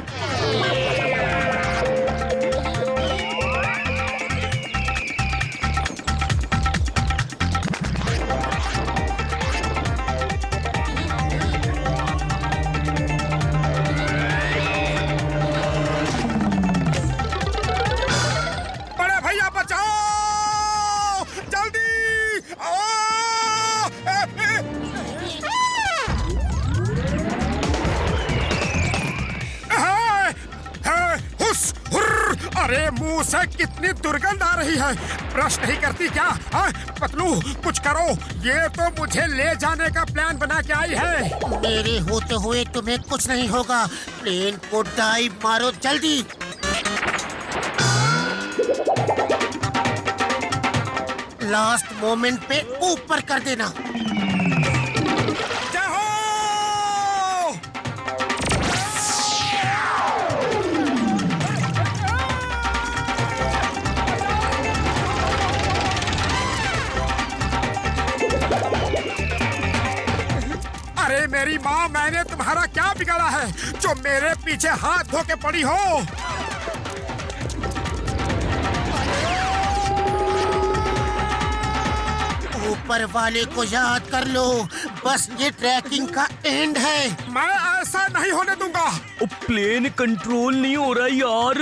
अरे मुंह से कितनी दुर्गंध आ रही है, ब्रश नहीं करती क्या? हाँ? पतलू कुछ करो, ये तो मुझे ले जाने का प्लान बना के आई है। मेरे होते हुए तुम्हें कुछ नहीं होगा। प्लेन को डाइव मारो जल्दी। लास्ट मोमेंट पे ऊपर कर देना। अरे मेरी माँ, मैंने तुम्हारा क्या बिगाड़ा है जो मेरे पीछे हाथ धो के पड़ी हो? ऊपर वाले को याद कर लो, बस ये ट्रैकिंग का एंड है। मैं ऐसा नहीं होने दूंगा। प्लेन कंट्रोल नहीं हो रहा यार।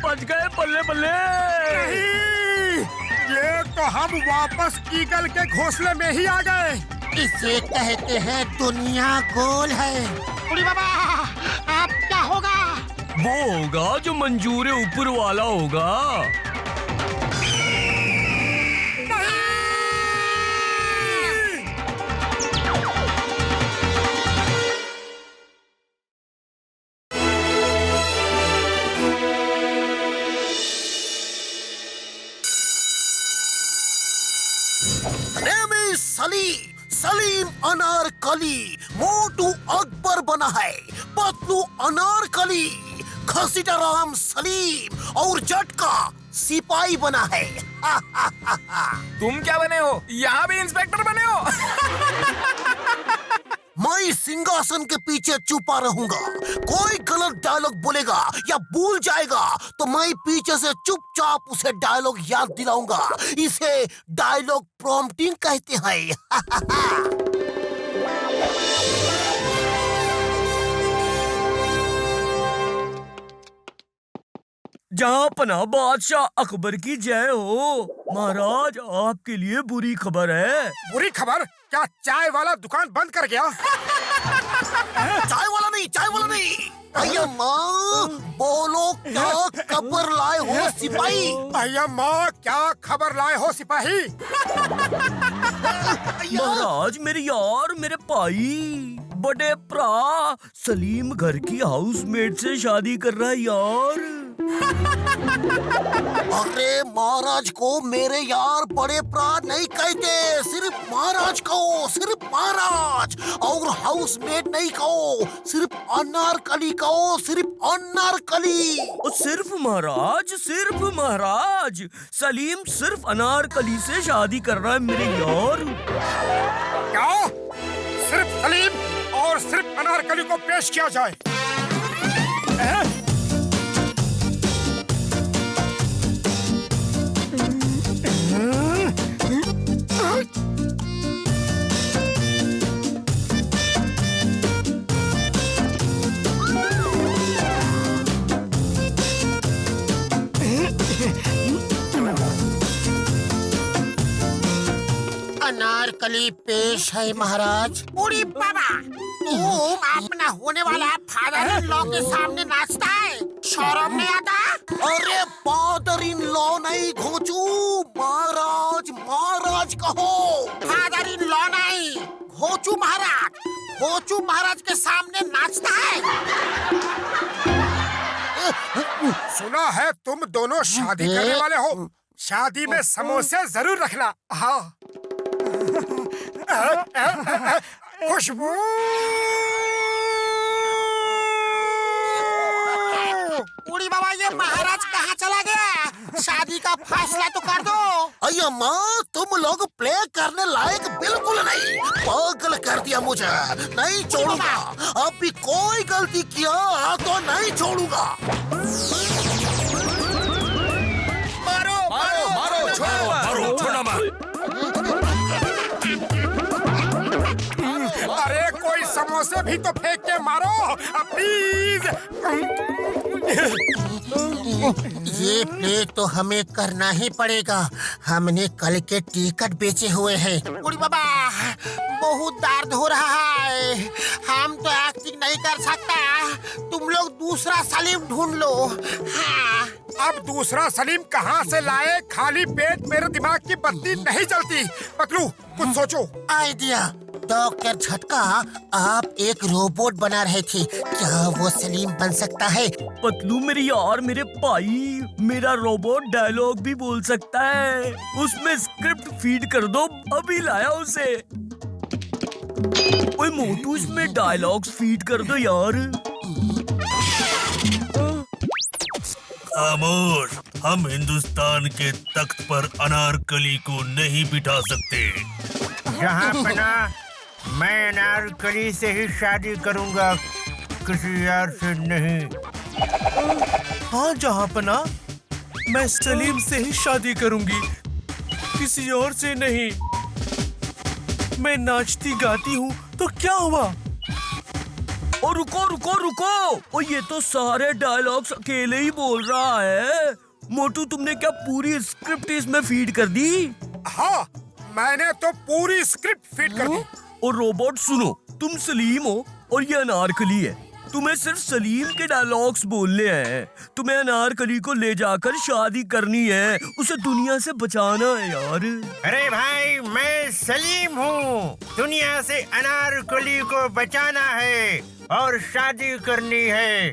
बच गए बल्ले बल्ले। नहीं, ये तो हम वापस ईगल के घोंसले में ही आ गए। इसे कहते हैं दुनिया गोल है। बुढ़ी बाबा, अब क्या होगा? वो होगा जो मंजूर ऊपर वाला होगा। सलीम अनारकली, मोटू अकबर बना है, पतलू अनारकली, घसीटाराम सलीम और जटका सिपाही बना है। तुम क्या बने हो? यहाँ भी इंस्पेक्टर बने हो? मैं सिंहासन के पीछे छुपा रहूंगा। कोई गलत डायलॉग बोलेगा या भूल जाएगा तो मैं पीछे से चुपचाप उसे डायलॉग याद दिलाऊंगा। इसे डायलॉग प्रॉम्प्टिंग कहते हैं। जहाँ पना बादशाह अकबर की जय हो। महाराज, आपके लिए बुरी खबर है। बुरी खबर? क्या चाय वाला दुकान बंद कर गया? चाय वाला नहीं। भैया माँ, बोलो क्या खबर लाए हो सिपाही? भैया माँ, क्या खबर लाए हो सिपाही? महाराज, मेरे यार, मेरे भाई, बड़े भरा सलीम घर की हाउसमेट से शादी कर रहा है यार। अरे महाराज को मेरे यार बड़े भरा नहीं कहते, सिर्फ महाराज कहो, सिर्फ महाराज। और हाउसमेट नहीं कहो, सिर्फ अनारकली कहो, सिर्फ अनारकली। सिर्फ महाराज, सिर्फ महाराज। सलीम सिर्फ अनारकली से शादी कर रहा है मेरे यार। क्या? सिर्फ सलीम और सिर्फ अनारकली को पेश किया जाए? अनारकली पेश है महाराज। बुढ़ी बाबा, तुम अपना होने वाला फादर इन लॉ के सामने नाचता है, शर्म नहीं आता? अरे फादर इन लॉ नहीं घोंचू, महाराज महाराज कहो। फादर इन लॉ नहीं, घोंचू महाराज। घोंचू महाराज के सामने नाचता है। सुना है तुम दोनों शादी करने वाले हो। शादी में समोसे जरूर रखना। हाँ। खुशबू। बुढ़ी बाबा, ये महाराज कहाँ चला गया? शादी का फैसला तो कर दो। अय्या माँ, तुम लोग प्ले करने लायक बिल्कुल नहीं। पागल कर दिया मुझे, नहीं छोड़ूंगा। अब भी कोई गलती किया तो नहीं छोड़ूंगा। मारो, छोड़ो मत। से भी तो फेंक के मारो प्लीज। ये प्ले तो हमें करना ही पड़ेगा। हमने कल के टिकट बेचे हुए हैं। उड़ी बाबा, बहुत दर्द हो रहा है। हम तो एक्टिंग नहीं कर सकता। तुम लोग दूसरा सलीम ढूंढ लो। हाँ। अब दूसरा सलीम कहाँ से लाए? खाली पेट मेरे दिमाग की बत्ती नहीं जलती। पतलू, कुछ सोचो। आइडिया। डॉक्टर झटका, आप एक रोबोट बना रहे थे, क्या वो सलीम बन सकता है? पतलू मेरी यार, मेरे भाई, मेरा रोबोट डायलॉग भी बोल सकता है। उसमें स्क्रिप्ट फीड कर दो, अभी लाया उसे। ओए मोटू, इसमें डायलॉग्स फीड कर दो यार। खामोश, हम हिंदुस्तान के तख्त पर अनारकली को नहीं बिठा सकते। जहाँपना, मैं अनारकली से ही शादी करूंगा, किसी और से नहीं। हाँ जहाँपना, मैं सलीम से ही शादी करूंगी, किसी और से नहीं। मैं नाचती गाती हूँ तो क्या हुआ? और रुको रुको रुको, और ये तो सारे डायलॉग्स अकेले ही बोल रहा है। मोटू, तुमने क्या पूरी स्क्रिप्ट इसमें फीड कर दी? हाँ, मैंने तो पूरी स्क्रिप्ट फीड कर दी। और रोबोट सुनो, तुम सलीम हो और ये अनारकली है। तुम्हें सिर्फ सलीम के डायलॉग्स बोलने हैं। तुम्हें अनारकली को ले जाकर शादी करनी है, उसे दुनिया से बचाना है यार। अरे भाई, मैं सलीम हूँ। दुनिया से अनारकली को बचाना है और शादी करनी है,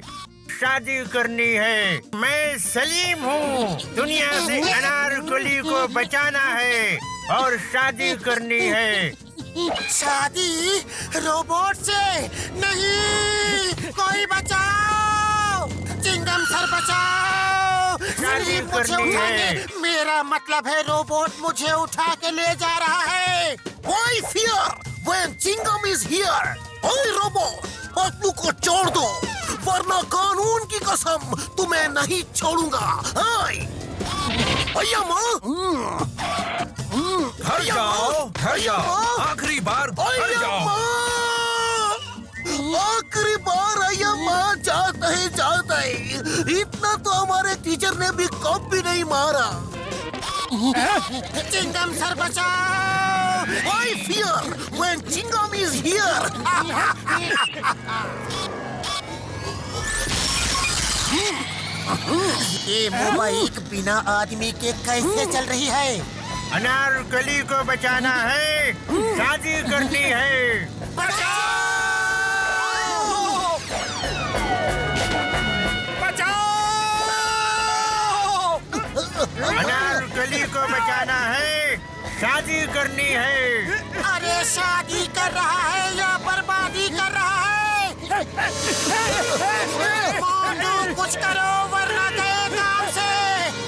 शादी करनी है। मैं सलीम हूँ। दुनिया से अनारकली को बचाना है और शादी करनी है। शादी रोबोट से नहीं, कोई बचाओ, चिंगम सर बचाओ। शादी करनी है। मेरा मतलब है रोबोट मुझे उठा के ले जा रहा है। Why fear when Chingam is here? ओए रोबोट, पतलू को छोड़ दो, वरना कानून की कसम तुम्हें नहीं छोड़ूंगा। हाय भैया माँ, घर जाओ, घर जाओ, आखिरी बार घर जाओ। आखिरी बार अय्या माँ, जाता है। इतना तो हमारे टीचर ने भी कभी नहीं मारा। चिंगम सर बचाओ। Why fear when Chingam is here? ये मोबाइल बिना आदमी के कैसे चल रही है? अनारकली को बचाना है, शादी करनी है। बचाओ! अनारकली को बचाना है, शादी करनी है। अरे शादी कर रहा है या बर्बादी कर रहा है? मोटू, कुछ करो वरना गए काम से।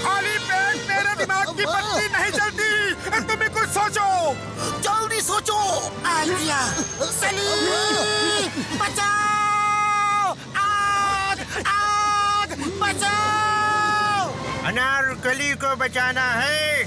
खाली पेट मेरे दिमाग की बत्ती नहीं जलती। तुम भी कुछ सोचो, जल्दी सोचो। आइडिया। सलीम बचाओ, आग आग बचाओ। अनारकली को बचाना है।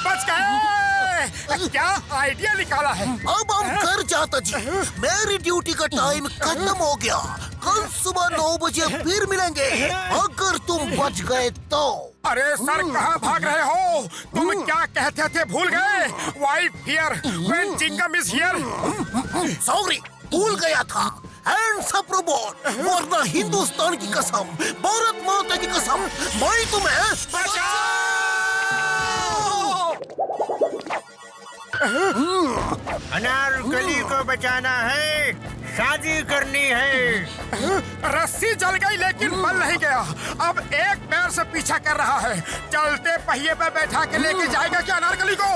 बच गए। क्या आइडिया निकाला है? अब हम कर जाता जी, मेरी ड्यूटी का टाइम खत्म हो गया। कल सुबह 9 बजे फिर मिलेंगे, अगर तुम बच गए तो। अरे सर, कहाँ भाग रहे हो? तुम क्या कहते थे, भूल गए? Why fear when Chingam is here? Sorry, भूल गया था। हैंड्स अप रोबोट, वरना हिंदुस्तान की कसम, भारत माता की कसम, मैं तुम्हें अनारकली को बचाना है, शादी करनी है। रस्सी जल गई लेकिन बल नहीं गया। अब एक पैर से पीछा कर रहा है। चलते पहिए पे बैठा के लेके जाएगा क्या अनारकली को?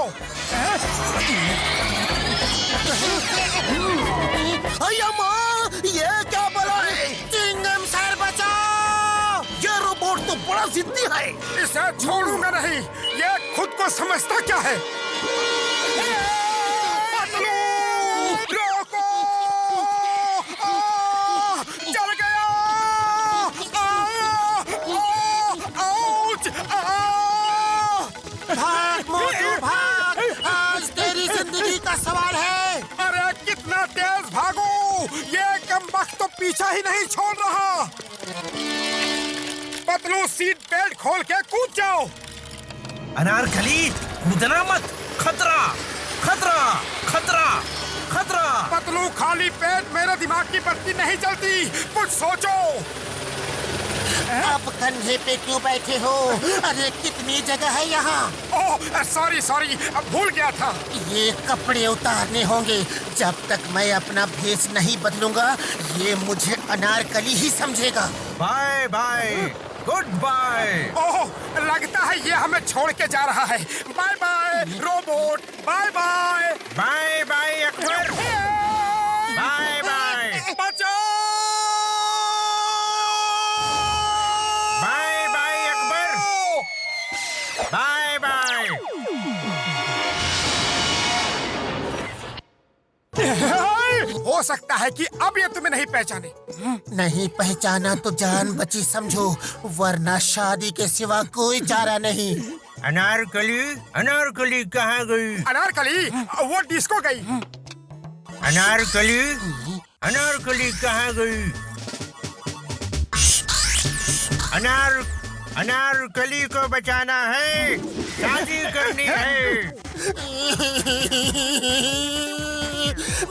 भैया माँ, ये क्या बला है? चिंगम सर बचाओ। ये रोबोट तो बड़ा जिद्दी है। इसे छोड़ूंगा नहीं। ये खुद को समझता क्या है? रोको! जल गया! आउच! भाग मोटू भाग, आज तेरी जिंदगी का सवाल है। अरे कितना तेज भागो! वक्त तो पीछा ही नहीं छोड़ रहा। पतलू सीट बेल्ट खोल के कूद जाओ। अनारकली, कूदना मत, खतरा खतरा खतरा खतरा। पतलू खाली पेट मेरे दिमाग की बत्ती नहीं जलती, कुछ सोचो। अब कंधे पे क्यों बैठे हो? अरे कितनी जगह है यहाँ। ओह सॉरी सॉरी, अब भूल गया था। ये कपड़े उतारने होंगे। जब तक मैं अपना भेष नहीं बदलूंगा ये मुझे अनारकली ही समझेगा। Bye bye, goodbye. Oh लगता है ये हमें छोड़ के जा रहा है। Bye bye robot, bye bye. Bye bye Akbar, bye bye. बचाओ! Bye bye Akbar, bye bye. हो सकता है कि अब ये तुम्हें नहीं पहचाने। नहीं पहचाना तो जान बची समझो, वरना शादी के सिवा कोई चारा नहीं। अनारकली, अनारकली कहाँ गई? अनारकली वो डिस्को गई। अनारकली, अनारकली कहाँ गई? अनारकली को बचाना है, शादी करनी है।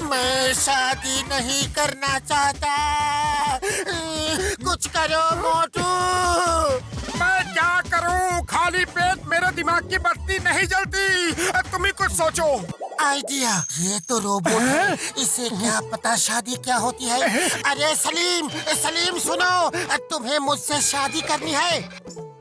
मैं शादी नहीं करना चाहता। कुछ करो मोटू। मैं क्या करूं? खाली पेट मेरे दिमाग की बत्ती नहीं जलती। तुम ही कुछ सोचो। आइडिया, ये तो रोबोट है, इसे क्या पता शादी क्या होती है। अरे सलीम, सलीम सुनो, तुम्हें मुझसे शादी करनी है?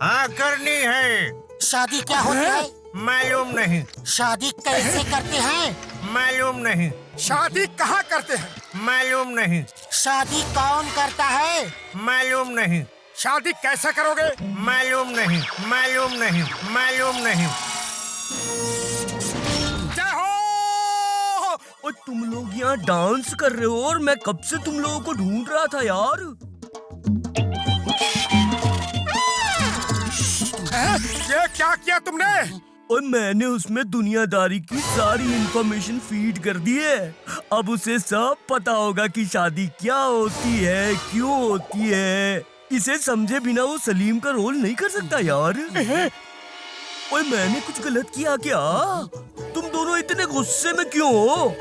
हाँ करनी है। शादी क्या होती है? मालूम नहीं। शादी कैसे करते हैं? मालूम नहीं। शादी कहाँ करते हैं? मालूम नहीं। शादी कौन करता है? मालूम नहीं। शादी कैसे करोगे? मालूम नहीं, मालूम नहीं, मालूम नहीं। जय हो! और तुम लोग यहाँ डांस कर रहे हो और मैं कब से तुम लोगों को ढूंढ रहा था यार। ये क्या किया तुमने? और मैंने उसमें दुनियादारी की सारी इंफॉर्मेशन फीड कर दी है। अब उसे सब पता होगा कि शादी क्या होती है, क्यों होती है। इसे समझे बिना वो सलीम का रोल नहीं कर सकता यार। और मैंने कुछ गलत किया क्या? तुम दोनों इतने गुस्से में क्यों हो?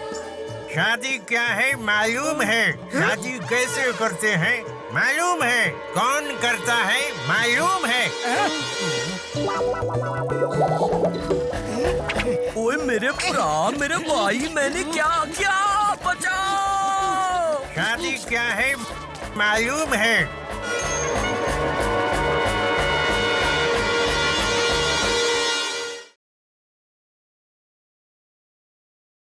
शादी क्या है मालूम है, शादी कैसे करते हैं मालूम है, कौन करता है मालूम है। ओए मेरे भरा, मेरे भाई, मैंने क्या किया? बचाओ! शादी क्या है मालूम है।